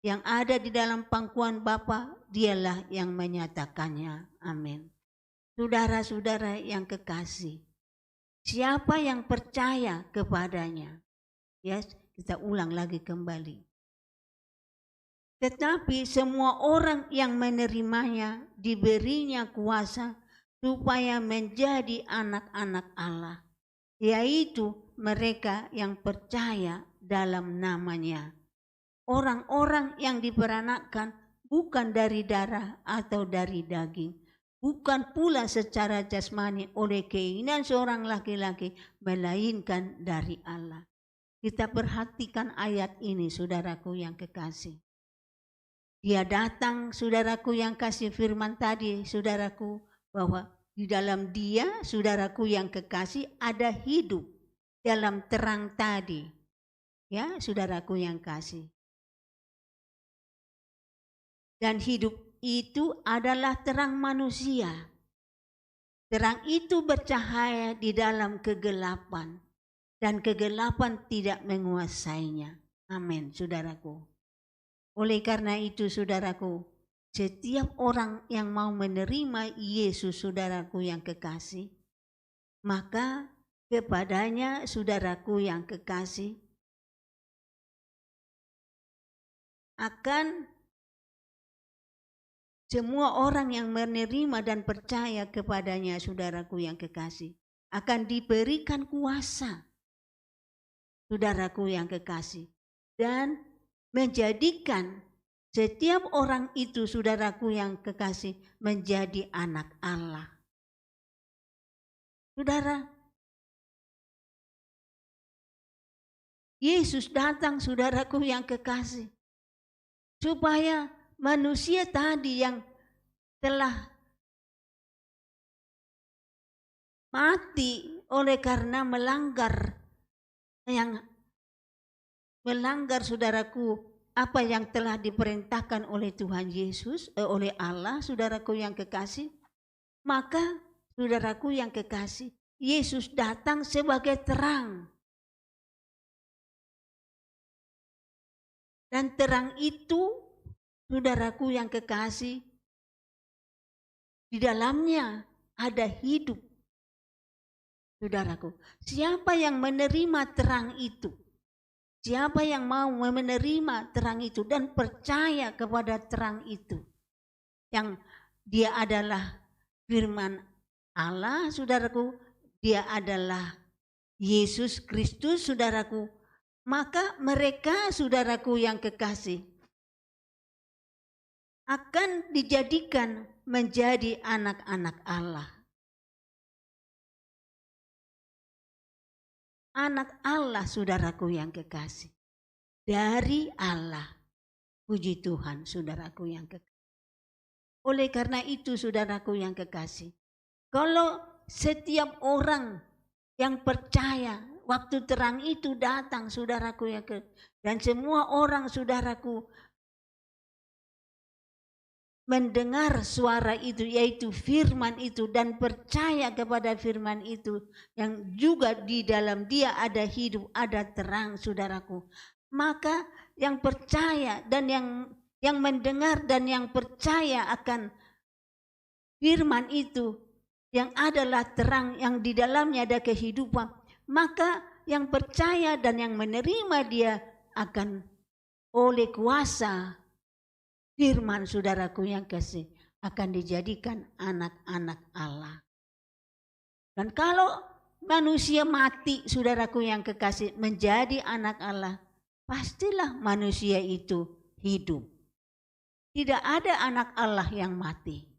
yang ada di dalam pangkuan Bapa, dialah yang menyatakannya. Amin. Saudara-saudara yang kekasih, siapa yang percaya kepadanya? Ya, kita ulang lagi kembali. Tetapi semua orang yang menerimanya diberinya kuasa supaya menjadi anak-anak Allah, yaitu mereka yang percaya dalam namanya. Orang-orang yang diperanakkan bukan dari darah atau dari daging, bukan pula secara jasmani oleh keinginan seorang laki-laki, melainkan dari Allah. Kita perhatikan ayat ini, saudaraku yang kekasih. Dia datang, saudaraku yang kasih firman tadi, saudaraku, bahwa di dalam dia, saudaraku yang kekasih, ada hidup dalam terang tadi. Ya, saudaraku yang kasih. Dan hidup itu adalah terang manusia. Terang itu bercahaya di dalam kegelapan, dan kegelapan tidak menguasainya. Amin, saudaraku. Oleh karena itu, saudaraku, setiap orang yang mau menerima Yesus, saudaraku yang kekasih, maka kepadanya, saudaraku yang kekasih, akan semua orang yang menerima dan percaya kepadanya, saudaraku yang kekasih, akan diberikan kuasa, saudaraku yang kekasih, dan menjadikan setiap orang itu, saudaraku yang kekasih, menjadi anak Allah. Saudara, Yesus datang, saudaraku yang kekasih, supaya manusia tadi yang telah mati oleh karena melanggar saudaraku apa yang telah diperintahkan oleh Tuhan Yesus, oleh Allah, saudaraku yang kekasih. Maka saudaraku yang kekasih, Yesus datang sebagai terang. Dan terang itu, saudaraku yang kekasih, di dalamnya ada hidup. Saudaraku, siapa yang menerima terang itu? Siapa yang mau menerima terang itu dan percaya kepada terang itu? Yang dia adalah firman Allah, saudaraku, dia adalah Yesus Kristus, saudaraku. Maka mereka, saudaraku yang kekasih, akan dijadikan menjadi anak-anak Allah. Anak Allah, saudaraku yang kekasih. Dari Allah. Puji Tuhan, saudaraku yang kekasih. Oleh karena itu, saudaraku yang kekasih, kalau setiap orang yang percaya waktu terang itu datang, saudaraku yang kekasih, dan semua orang, saudaraku, mendengar suara itu, yaitu firman itu, dan percaya kepada firman itu, yang juga di dalam dia ada hidup, ada terang, saudaraku. Maka yang percaya dan yang mendengar dan yang percaya akan firman itu, yang adalah terang, yang di dalamnya ada kehidupan, maka yang percaya dan yang menerima dia akan oleh kuasa firman, saudaraku yang kasih, akan dijadikan anak-anak Allah. Dan kalau manusia mati, saudaraku yang kekasih, menjadi anak Allah, pastilah manusia itu hidup. Tidak ada anak Allah yang mati.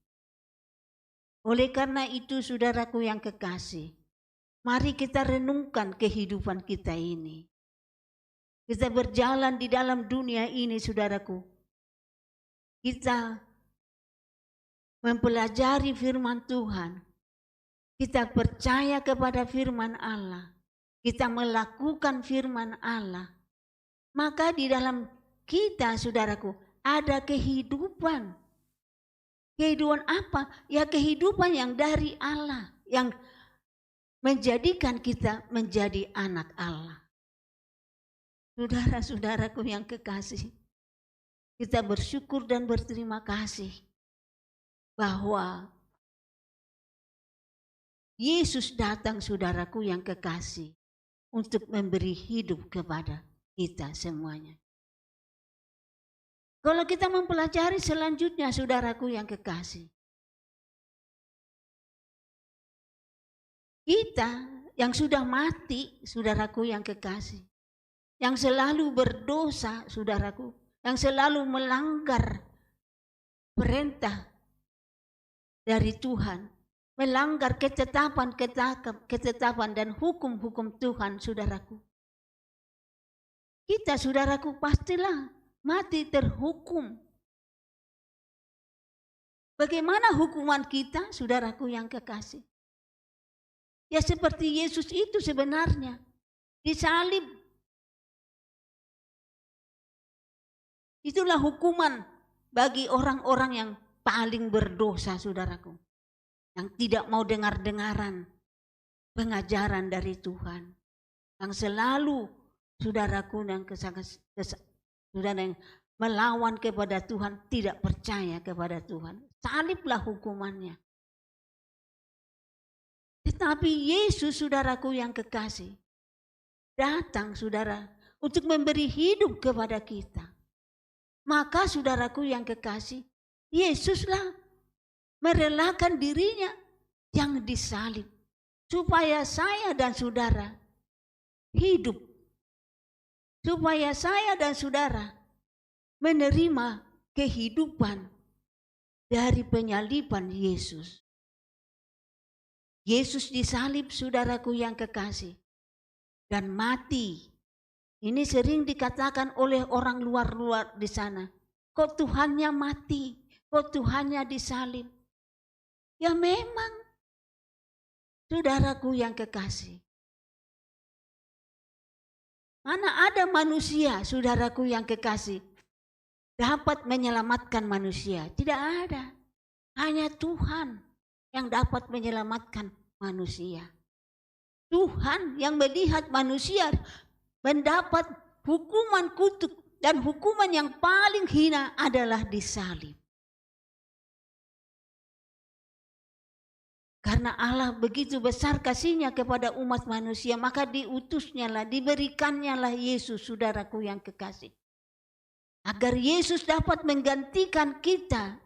Oleh karena itu, saudaraku yang kekasih, mari kita renungkan kehidupan kita ini. Kita berjalan di dalam dunia ini, saudaraku. Kita mempelajari firman Tuhan. Kita percaya kepada firman Allah. Kita melakukan firman Allah. Maka di dalam kita, saudaraku, ada kehidupan. Kehidupan apa? Ya kehidupan yang dari Allah. Yang menjadikan kita menjadi anak Allah. Saudara-saudaraku yang kekasih, kita bersyukur dan berterima kasih bahwa Yesus datang, saudaraku yang kekasih, untuk memberi hidup kepada kita semuanya. Kalau kita mempelajari selanjutnya, saudaraku yang kekasih, kita yang sudah mati, saudaraku yang kekasih, yang selalu berdosa, saudaraku, yang selalu melanggar perintah dari Tuhan, melanggar ketetapan dan hukum-hukum Tuhan, saudaraku. Kita, saudaraku, pastilah mati terhukum. Bagaimana hukuman kita, saudaraku yang kekasih? Ya seperti Yesus itu sebenarnya, disalib. Itulah hukuman bagi orang-orang yang paling berdosa, saudaraku. Yang tidak mau dengar-dengaran pengajaran dari Tuhan. Yang selalu, saudaraku, saudara yang melawan kepada Tuhan, tidak percaya kepada Tuhan. Saliblah hukumannya. Tetapi Yesus, saudaraku yang kekasih, datang, saudara, untuk memberi hidup kepada kita. Maka, saudaraku yang kekasih, Yesuslah merelakan dirinya yang disalib, supaya saya dan saudara hidup. Supaya saya dan saudara menerima kehidupan dari penyaliban Yesus. Yesus disalib, saudaraku yang kekasih, dan mati Ini sering dikatakan oleh orang luar-luar di sana. Kok Tuhannya mati? Kok Tuhannya disalib? Ya memang, saudaraku yang kekasih. Mana ada manusia, saudaraku yang kekasih, dapat menyelamatkan manusia? Tidak ada. Hanya Tuhan yang dapat menyelamatkan manusia. Tuhan yang melihat manusia mendapat hukuman kutuk dan hukuman yang paling hina adalah disalib. Karena Allah begitu besar kasihnya kepada umat manusia, maka diutusnyalah, diberikannya Yesus, saudaraku yang kekasih. Agar Yesus dapat menggantikan kita,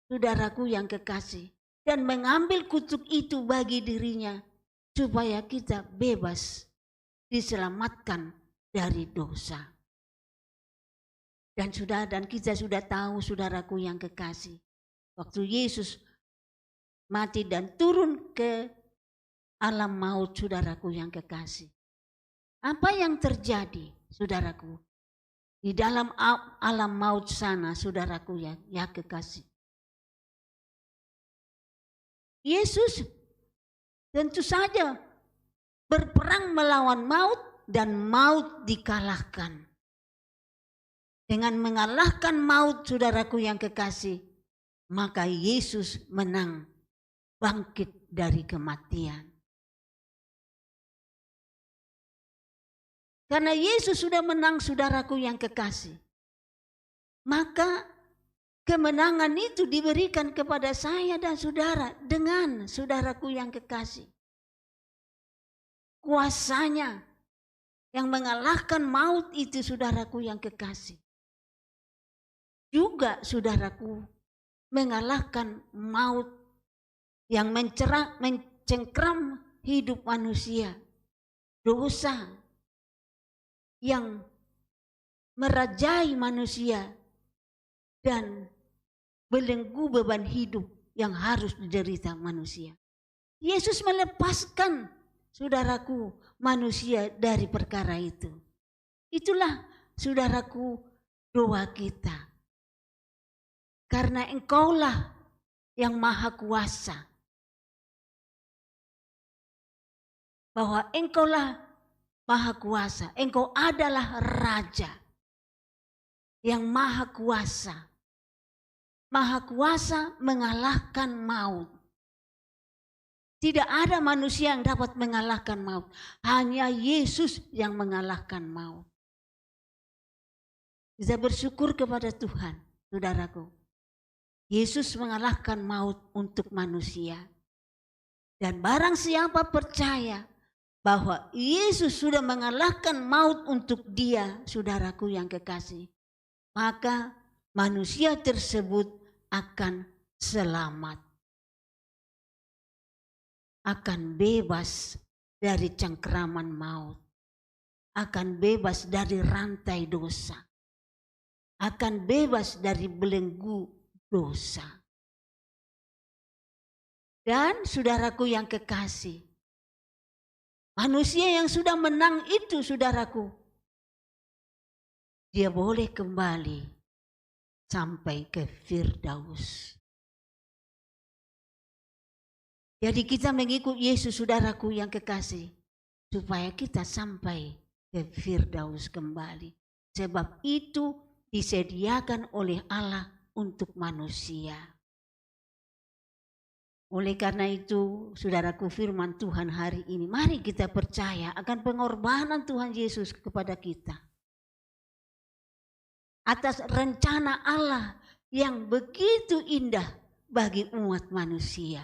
saudaraku yang kekasih, dan mengambil kutuk itu bagi dirinya, supaya kita bebas diselamatkan dari dosa. Dan kita sudah tahu, saudaraku yang kekasih, waktu Yesus mati dan turun ke alam maut, saudaraku yang kekasih. Apa yang terjadi, saudaraku? Di dalam alam maut sana, saudaraku yang kekasih. Yesus tentu saja berperang melawan maut dan maut dikalahkan. Dengan mengalahkan maut, saudaraku yang kekasih, maka Yesus menang, bangkit dari kematian. Karena Yesus sudah menang, saudaraku yang kekasih, maka kemenangan itu diberikan kepada saya dan saudara dengan saudaraku yang kekasih. Kuasanya yang mengalahkan maut itu, saudaraku yang kekasih, juga saudaraku mengalahkan maut yang mencengkram hidup manusia, dosa yang merajai manusia dan belenggu beban hidup yang harus diderita manusia. Yesus melepaskan, saudaraku, manusia dari perkara itu. Itulah, saudaraku, doa kita. Karena Engkaulah yang maha kuasa, bahwa Engkaulah maha kuasa, Engkau adalah Raja yang maha kuasa. Maha kuasa mengalahkan maut. Tidak ada manusia yang dapat mengalahkan maut. Hanya Yesus yang mengalahkan maut. Kita bersyukur kepada Tuhan, saudaraku. Yesus mengalahkan maut untuk manusia. Dan barang siapa percaya bahwa Yesus sudah mengalahkan maut untuk dia, saudaraku yang kekasih, maka manusia tersebut akan selamat, akan bebas dari cengkraman maut, akan bebas dari rantai dosa, akan bebas dari belenggu dosa. Dan saudaraku yang kekasih, manusia yang sudah menang itu, saudaraku, dia boleh kembali sampai ke Firdaus. Jadi kita mengikut Yesus, saudaraku yang kekasih, supaya kita sampai ke Firdaus kembali. Sebab itu disediakan oleh Allah untuk manusia. Oleh karena itu, saudaraku, firman Tuhan hari ini, mari kita percaya akan pengorbanan Tuhan Yesus kepada kita. Atas rencana Allah yang begitu indah bagi umat manusia.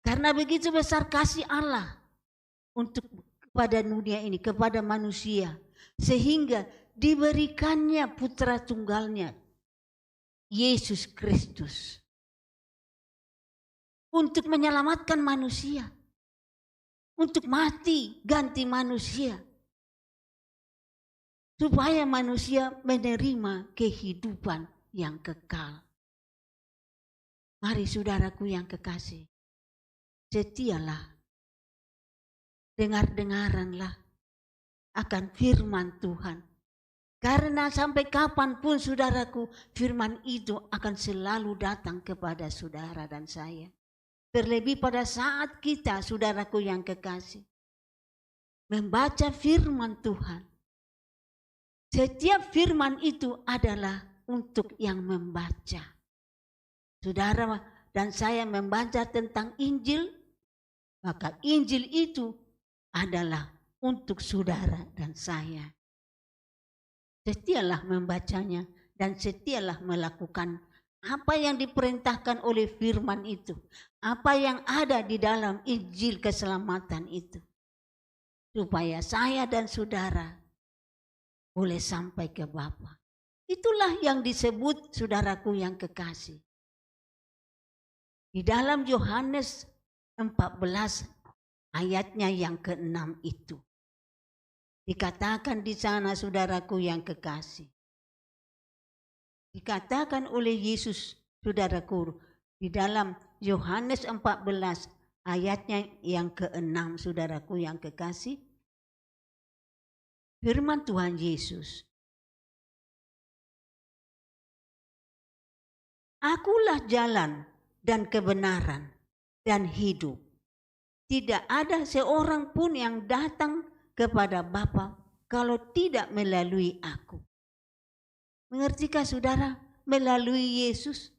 Karena begitu besar kasih Allah untuk kepada dunia ini, kepada manusia, sehingga diberikannya putra tunggalnya, Yesus Kristus, untuk menyelamatkan manusia, untuk mati ganti manusia, supaya manusia menerima kehidupan yang kekal. Mari saudaraku yang kekasih, setialah, dengar-dengaranlah akan firman Tuhan. Karena sampai kapanpun saudaraku, firman itu akan selalu datang kepada saudara dan saya. Terlebih pada saat kita, saudaraku yang kekasih, membaca firman Tuhan. Setiap firman itu adalah untuk yang membaca. Saudara dan saya membaca tentang Injil, maka Injil itu adalah untuk saudara dan saya. Setialah membacanya dan setialah melakukan apa yang diperintahkan oleh firman itu. Apa yang ada di dalam Injil keselamatan itu. Supaya saya dan saudara boleh sampai ke Bapa. Itulah yang disebut saudaraku yang kekasih. Di dalam Yohanes 14 ayatnya yang ke-6 itu. Dikatakan di sana saudaraku yang kekasih. Dikatakan oleh Yesus saudaraku di dalam Yohanes 14 ayatnya yang ke-6 saudaraku yang kekasih. Firman Tuhan Yesus. Akulah jalan dan kebenaran dan hidup. Tidak ada seorang pun yang datang kepada Bapa kalau tidak melalui aku. Mengertikah saudara? Melalui Yesus.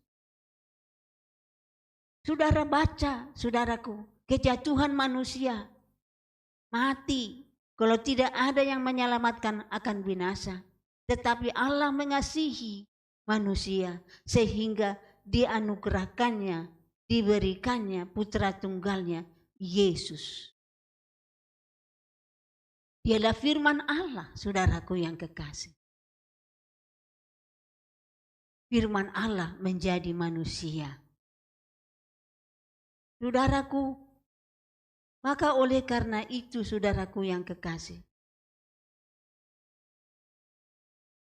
Saudara baca, saudaraku, kejatuhan manusia, mati. Kalau tidak ada yang menyelamatkan akan binasa. Tetapi Allah mengasihi manusia sehingga dianugerahkannya, diberikannya putra tunggalnya, Yesus. Dialah firman Allah, saudaraku yang kekasih. Firman Allah menjadi manusia. Saudaraku, maka oleh karena itu saudaraku yang kekasih.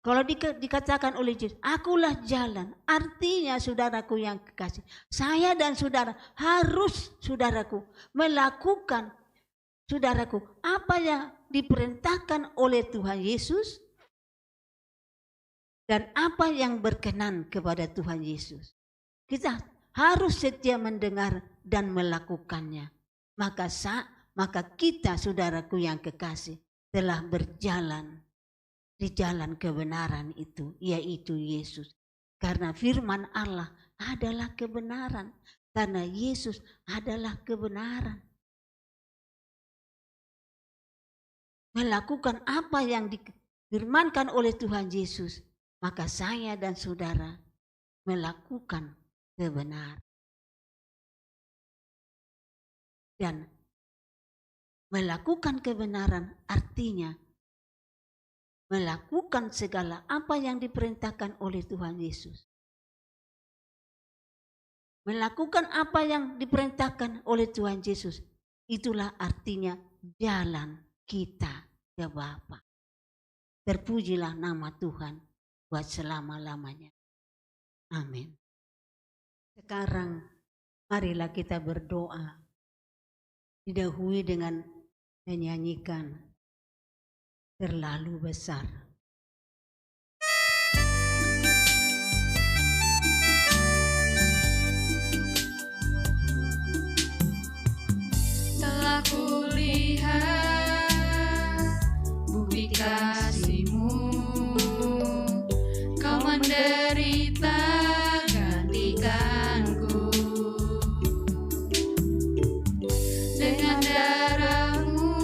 Kalau dikatakan oleh Yesus, akulah jalan. Artinya saudaraku yang kekasih. Saya dan saudara harus saudaraku melakukan saudaraku apa yang diperintahkan oleh Tuhan Yesus. Dan apa yang berkenan kepada Tuhan Yesus. Kita harus setia mendengar dan melakukannya. Maka kita saudaraku yang kekasih telah berjalan di jalan kebenaran itu, yaitu Yesus. Karena firman Allah adalah kebenaran. Karena Yesus adalah kebenaran. Melakukan apa yang difirmankan oleh Tuhan Yesus. Maka saya dan saudara melakukan kebenaran. Dan melakukan kebenaran artinya melakukan segala apa yang diperintahkan oleh Tuhan Yesus. Melakukan apa yang diperintahkan oleh Tuhan Yesus. Itulah artinya jalan kita ke Bapa. Terpujilah nama Tuhan buat selama-lamanya. Amin. Sekarang marilah kita berdoa. Didahului dengan menyanyikan Terlalu Besar. Telah kulihat bukti kasih-Mu, Kau menderita gantikanku. Dengan darah-Mu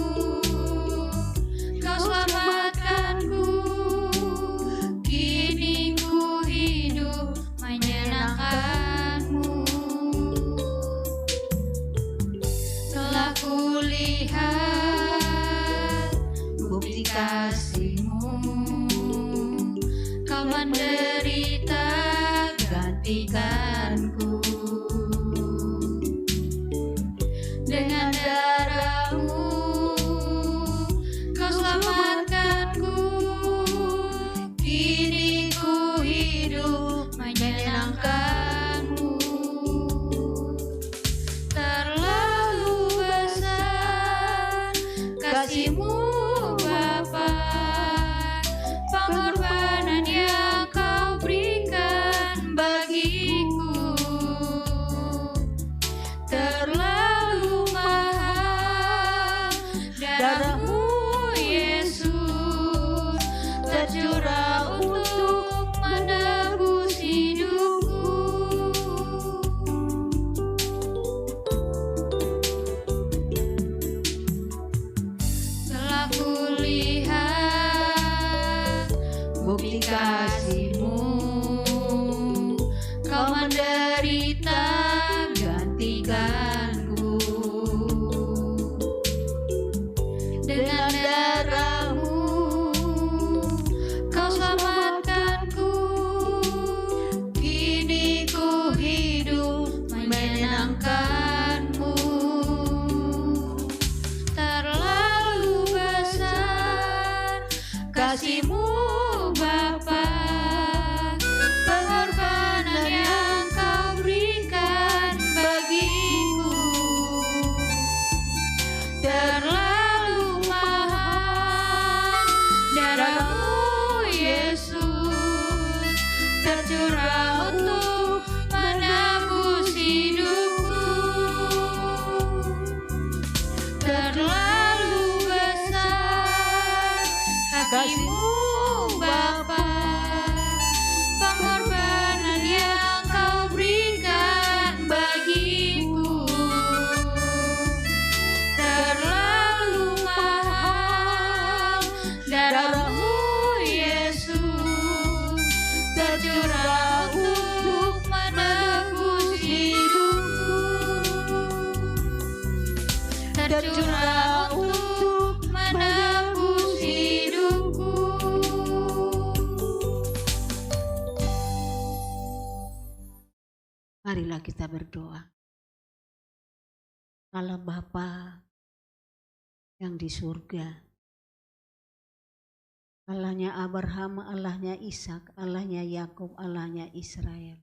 Kau selamatkanku. Kini ku hidup menyenangkan-Mu. Telah kulihat bukti kasih-Mu, Kau menderita gantikanku. Dengan darah-Mu Kau selamatkanku. Kini ku hidup menyenangkan-Mu. Terlalu besar kasih-Mu Bapa, bukti kasih-Mu. Kau menderita gantikanku. Dengan darah-Mu Kau selamatkanku. Kini ku hidup menyenangkan-Mu. Terlalu besar kasih-Mu Bapa, pengorbanan yang Kau berikan bagiku. Terlalu mahal darah-Mu Yesus, tercurah untuk menebus hidupku. Terlalu besar kasih-Mu Bapa, pengorbanan yang Kau berikan bagiku. Terlalu mahal darah-Mu Yesus, tercurah untuk menebus hidupku. Tercurah untuk menebus hidupku. Marilah kita berdoa. Allah Bapa yang di surga, Allahnya Abraham, Allahnya Ishak, Allahnya Yakub, Allahnya Israel.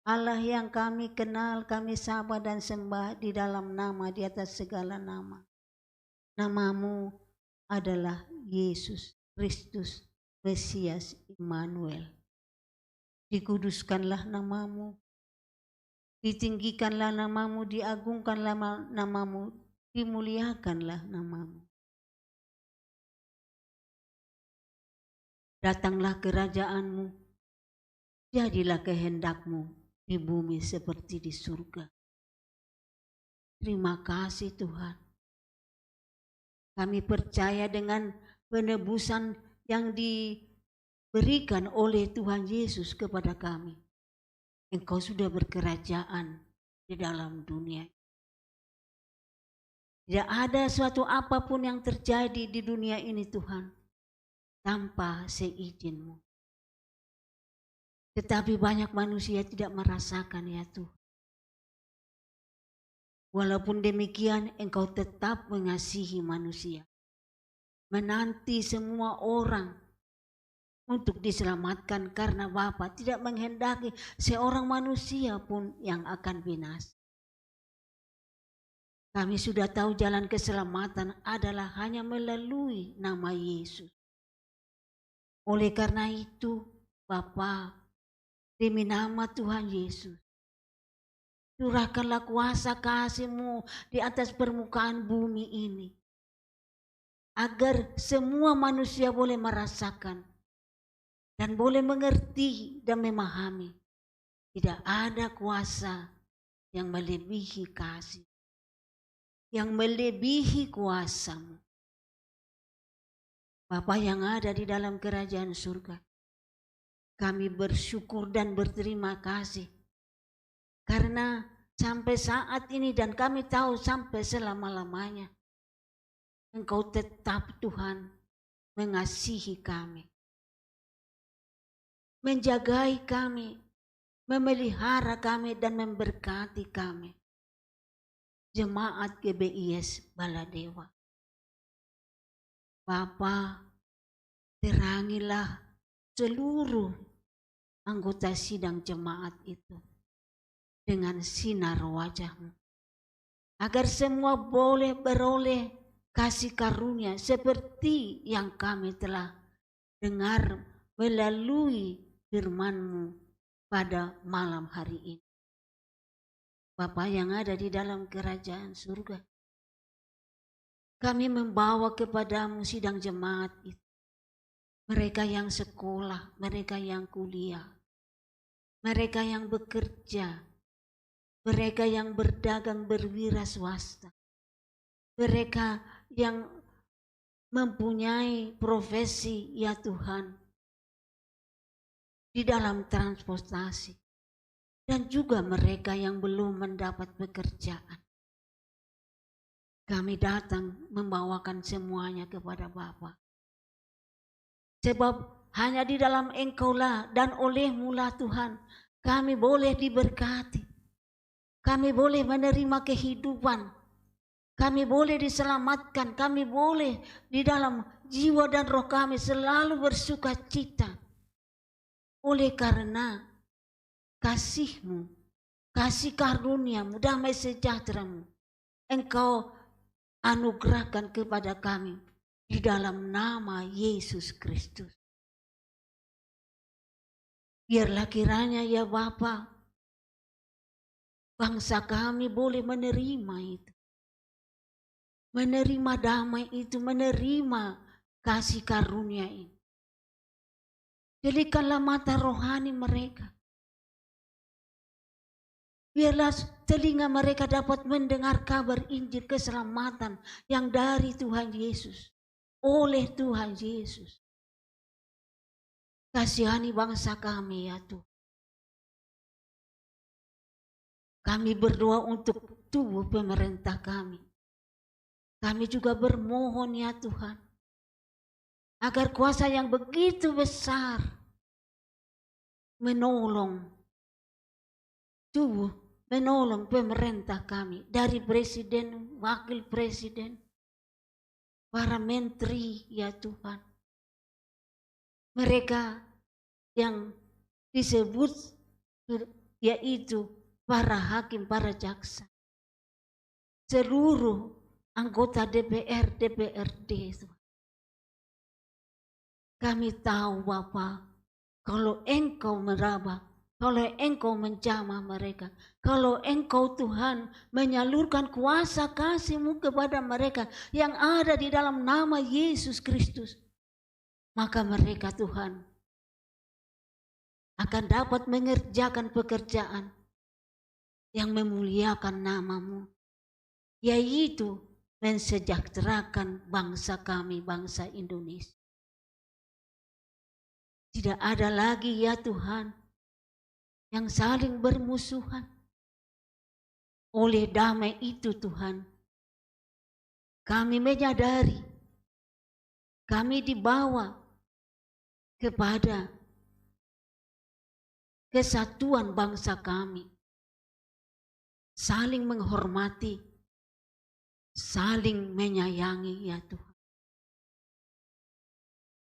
Allah yang kami kenal, kami sembah dan sembah di dalam nama, di atas segala nama. Namamu adalah Yesus Kristus, Mesias Immanuel. Dikuduskanlah namamu, ditinggikanlah namamu, diagungkanlah namamu, dimuliakanlah namamu. Datanglah kerajaanmu, jadilah kehendakmu di bumi seperti di surga. Terima kasih Tuhan. Kami percaya dengan penebusan yang diberikan oleh Tuhan Yesus kepada kami. Engkau sudah berkerajaan di dalam dunia. Tidak ada suatu apapun yang terjadi di dunia ini Tuhan tanpa seizin-Mu. Tetapi banyak manusia tidak merasakan ya Tuhan. Walaupun demikian Engkau tetap mengasihi manusia. Menanti semua orang untuk diselamatkan karena Bapa tidak menghendaki seorang manusia pun yang akan binasa. Kami sudah tahu jalan keselamatan adalah hanya melalui nama Yesus. Oleh karena itu Bapa, demi nama Tuhan Yesus, curahkanlah kuasa kasih-Mu di atas permukaan bumi ini. Agar semua manusia boleh merasakan dan boleh mengerti dan memahami. Tidak ada kuasa yang melebihi kasih, yang melebihi kuasa-Mu. Bapa yang ada di dalam kerajaan surga, kami bersyukur dan berterima kasih karena sampai saat ini dan kami tahu sampai selama-lamanya Engkau tetap Tuhan mengasihi kami, menjagai kami, memelihara kami dan memberkati kami. Jemaat GBIS Baladewa. Bapa, terangilah seluruh anggota sidang jemaat itu dengan sinar wajah-Mu, agar semua boleh beroleh kasih karunia seperti yang kami telah dengar melalui firman-Mu pada malam hari ini. Bapa yang ada di dalam kerajaan surga, kami membawa kepadamu sidang jemaat itu. Mereka yang sekolah, mereka yang kuliah, mereka yang bekerja, mereka yang berdagang berwira swasta, mereka yang mempunyai profesi ya Tuhan, di dalam transportasi, dan juga mereka yang belum mendapat pekerjaan. Kami datang membawakan semuanya kepada Bapa. Sebab hanya di dalam Engkaulah dan oleh-Mu-lah Tuhan, kami boleh diberkati. Kami boleh menerima kehidupan. Kami boleh diselamatkan. Kami boleh di dalam jiwa dan roh kami selalu bersuka cita. Oleh karena kasih-Mu, kasih karunia-Mu, damai sejahtera-Mu, Engkau anugerahkan kepada kami di dalam nama Yesus Kristus. Biarlah kiranya ya Bapa, bangsa kami boleh menerima itu. Menerima damai itu, menerima kasih karunia ini. Jadikanlah mata rohani mereka. Biarlah telinga mereka dapat mendengar kabar Injil keselamatan yang dari Tuhan Yesus. Oleh Tuhan Yesus. Kasihani bangsa kami ya Tuhan. Kami berdoa untuk tubuh pemerintah kami. Kami juga bermohon ya Tuhan. Agar kuasa yang begitu besar menolong tubuh, menolong pemerintah kami, dari presiden, wakil presiden, para menteri ya Tuhan. Mereka yang disebut yaitu para hakim, para jaksa, seluruh anggota DPR, DPRD. Kami tahu Bapa, kalau Engkau meraba, kalau Engkau menjamah mereka, kalau Engkau Tuhan menyalurkan kuasa kasih-Mu kepada mereka yang ada di dalam nama Yesus Kristus, maka mereka Tuhan akan dapat mengerjakan pekerjaan yang memuliakan nama-Mu, yaitu mensejahterakan bangsa kami, bangsa Indonesia. Tidak ada lagi ya Tuhan yang saling bermusuhan. Oleh damai itu Tuhan, kami menyadari, kami dibawa kepada kesatuan bangsa kami. Saling menghormati, saling menyayangi ya Tuhan.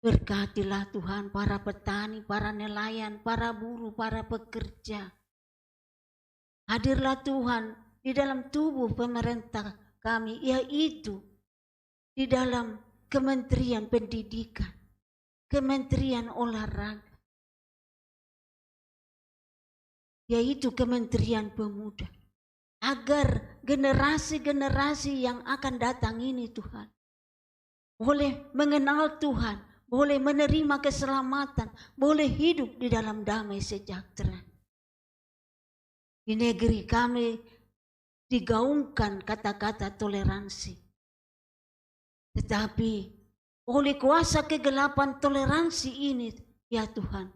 Berkatilah Tuhan para petani, para nelayan, para buruh, para pekerja. Hadirlah Tuhan di dalam tubuh pemerintah kami, yaitu di dalam Kementerian Pendidikan, Kementerian Olahraga, yaitu Kementerian Pemuda. Agar generasi-generasi yang akan datang ini Tuhan boleh mengenal Tuhan, boleh menerima keselamatan, boleh hidup di dalam damai sejahtera. Di negeri kami digaungkan kata-kata toleransi. Tetapi oleh kuasa kegelapan toleransi ini, ya Tuhan,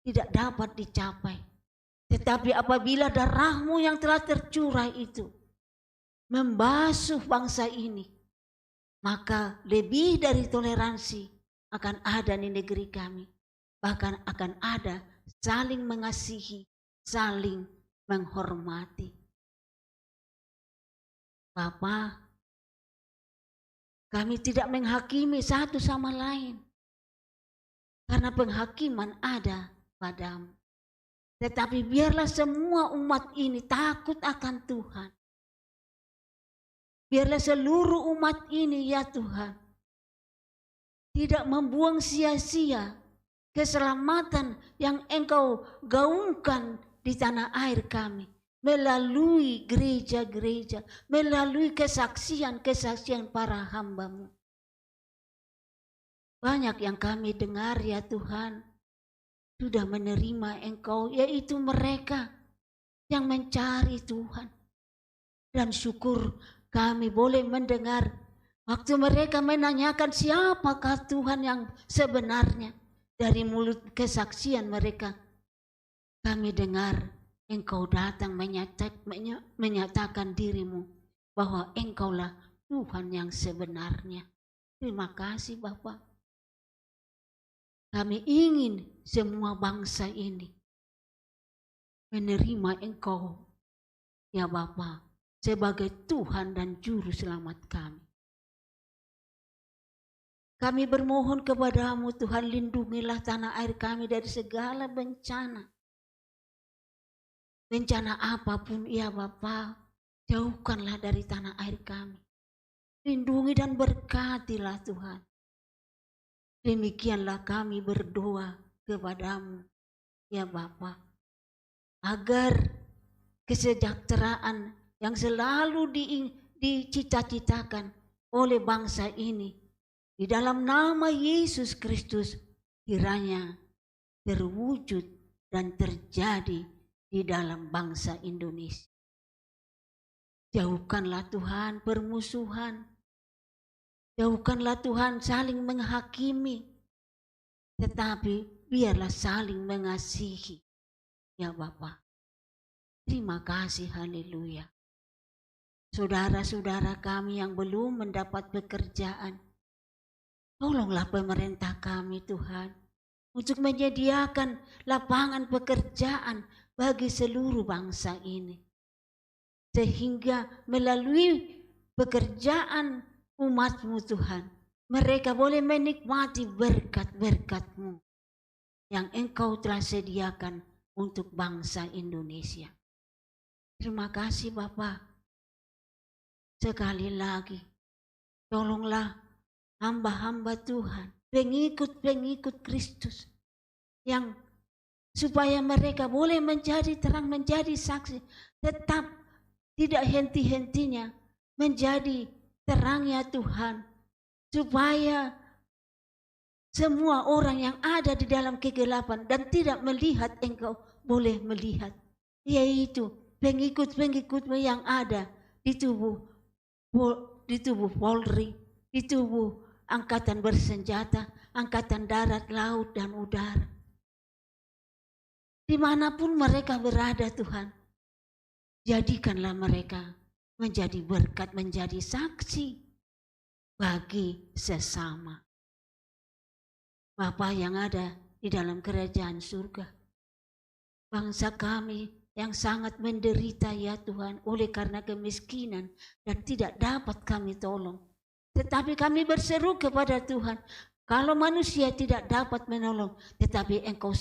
tidak dapat dicapai. Tetapi apabila darah-Mu yang telah tercurah itu membasuh bangsa ini, maka lebih dari toleransi akan ada di negeri kami. Bahkan akan ada saling mengasihi, saling menghormati. Bapa, kami tidak menghakimi satu sama lain. Karena penghakiman ada padamu. Tetapi biarlah semua umat ini takut akan Tuhan. Biarlah seluruh umat ini ya Tuhan tidak membuang sia-sia keselamatan yang Engkau gaungkan di tanah air kami. Melalui gereja-gereja, melalui kesaksian-kesaksian para hamba-Mu. Banyak yang kami dengar ya Tuhan, sudah menerima Engkau, yaitu mereka yang mencari Tuhan. Dan syukur kami boleh mendengar waktu mereka menanyakan siapakah Tuhan yang sebenarnya. dari mulut kesaksian mereka, kami dengar Engkau datang menyatakan dirimu bahwa Engkaulah Tuhan yang sebenarnya. Terima kasih Bapa. Kami ingin semua bangsa ini menerima Engkau, ya Bapa, sebagai Tuhan dan Juru Selamat kami. Kami bermohon kepadamu Tuhan, lindungilah tanah air kami dari segala bencana. Bencana apapun ya Bapa, jauhkanlah dari tanah air kami. Lindungi dan berkatilah Tuhan. Demikianlah kami berdoa kepadamu ya Bapa, agar kesejahteraan yang selalu dicita-citakan oleh bangsa ini di dalam nama Yesus Kristus kiranya terwujud dan terjadi di dalam bangsa Indonesia. Jauhkanlah Tuhan permusuhan. Jauhkanlah Tuhan saling menghakimi. Tetapi biarlah saling mengasihi. Ya Bapa. Terima kasih, haleluya. Saudara-saudara kami yang belum mendapat pekerjaan, tolonglah pemerintah kami Tuhan untuk menyediakan lapangan pekerjaan bagi seluruh bangsa ini. Sehingga melalui pekerjaan umat-Mu Tuhan, mereka boleh menikmati berkat-berkat-Mu yang Engkau telah sediakan untuk bangsa Indonesia. Terima kasih Bapa. Sekali lagi, tolonglah hamba-hamba Tuhan, pengikut-pengikut Kristus yang supaya mereka boleh menjadi terang, menjadi saksi, tetap tidak henti-hentinya menjadi terangnya Tuhan, supaya semua orang yang ada di dalam kegelapan dan tidak melihat Engkau boleh melihat, yaitu pengikut-pengikutmu yang ada di tubuh Polri, di tubuh angkatan bersenjata, angkatan darat, laut, dan udara. Dimanapun mereka berada Tuhan, jadikanlah mereka menjadi berkat, menjadi saksi bagi sesama. Bapa yang ada di dalam kerajaan surga, bangsa kami yang sangat menderita ya Tuhan oleh karena kemiskinan dan tidak dapat kami tolong. Tetapi kami berseru kepada Tuhan, kalau manusia tidak dapat menolong, tetapi Engkau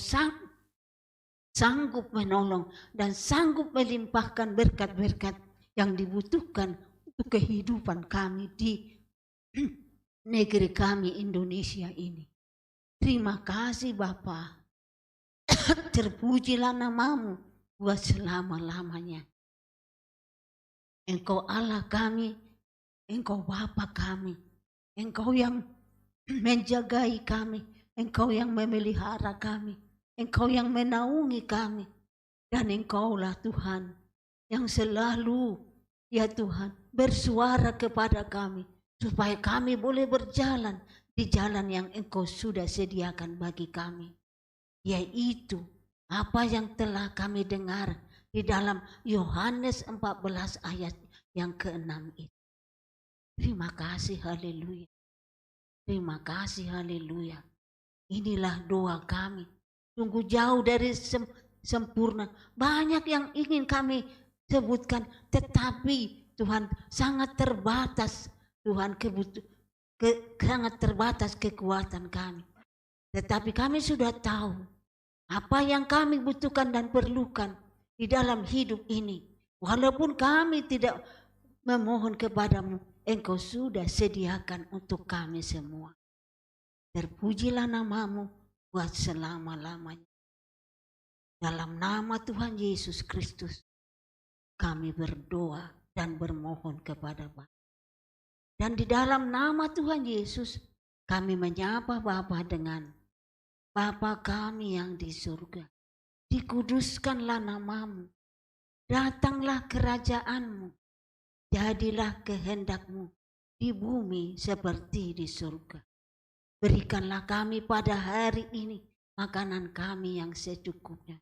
sanggup menolong dan sanggup melimpahkan berkat-berkat yang dibutuhkan untuk kehidupan kami di negeri kami Indonesia ini. Terima kasih Bapa. Terpujilah namamu buat selama-lamanya. Engkau Allah kami, Engkau Bapa kami, Engkau yang menjagai kami, Engkau yang memelihara kami, Engkau yang menaungi kami, dan Engkaulah Tuhan yang selalu ya Tuhan bersuara kepada kami supaya kami boleh berjalan di jalan yang Engkau sudah sediakan bagi kami, yaitu apa yang telah kami dengar di dalam Yohanes 14 ayat yang ke-6 itu. Terima kasih, haleluya. Terima kasih, haleluya. Inilah doa kami. Sungguh jauh dari sempurna. Banyak yang ingin kami sebutkan, tetapi Tuhan sangat terbatas. Tuhan sangat terbatas kekuatan kami. Tetapi kami sudah tahu apa yang kami butuhkan dan perlukan di dalam hidup ini. Walaupun kami tidak memohon kepadamu, Engkau sudah sediakan untuk kami semua. Terpujilah namamu buat selama-lamanya. Dalam nama Tuhan Yesus Kristus, kami berdoa dan bermohon kepada Bapa. Dan di dalam nama Tuhan Yesus, kami menyapa Bapa dengan Bapa kami yang di surga. Dikuduskanlah namamu, datanglah kerajaanmu, jadilah kehendakmu di bumi seperti di surga. Berikanlah kami pada hari ini makanan kami yang secukupnya.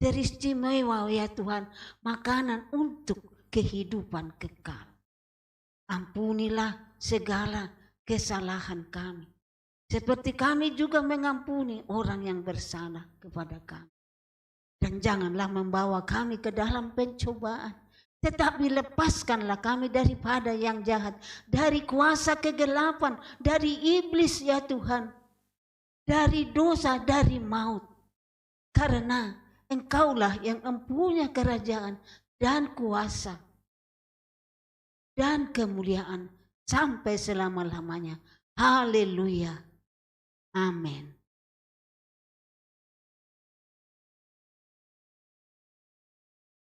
Teristimewa ya Tuhan, makanan untuk kehidupan kekal. Ampunilah segala kesalahan kami, seperti kami juga mengampuni orang yang bersalah kepada kami. Dan janganlah membawa kami ke dalam pencobaan, tetapi lepaskanlah kami daripada yang jahat, dari kuasa kegelapan, dari iblis ya Tuhan, dari dosa, dari maut. Karena Engkaulah yang mempunyai kerajaan dan kuasa dan kemuliaan sampai selama-lamanya. Haleluya. Amin.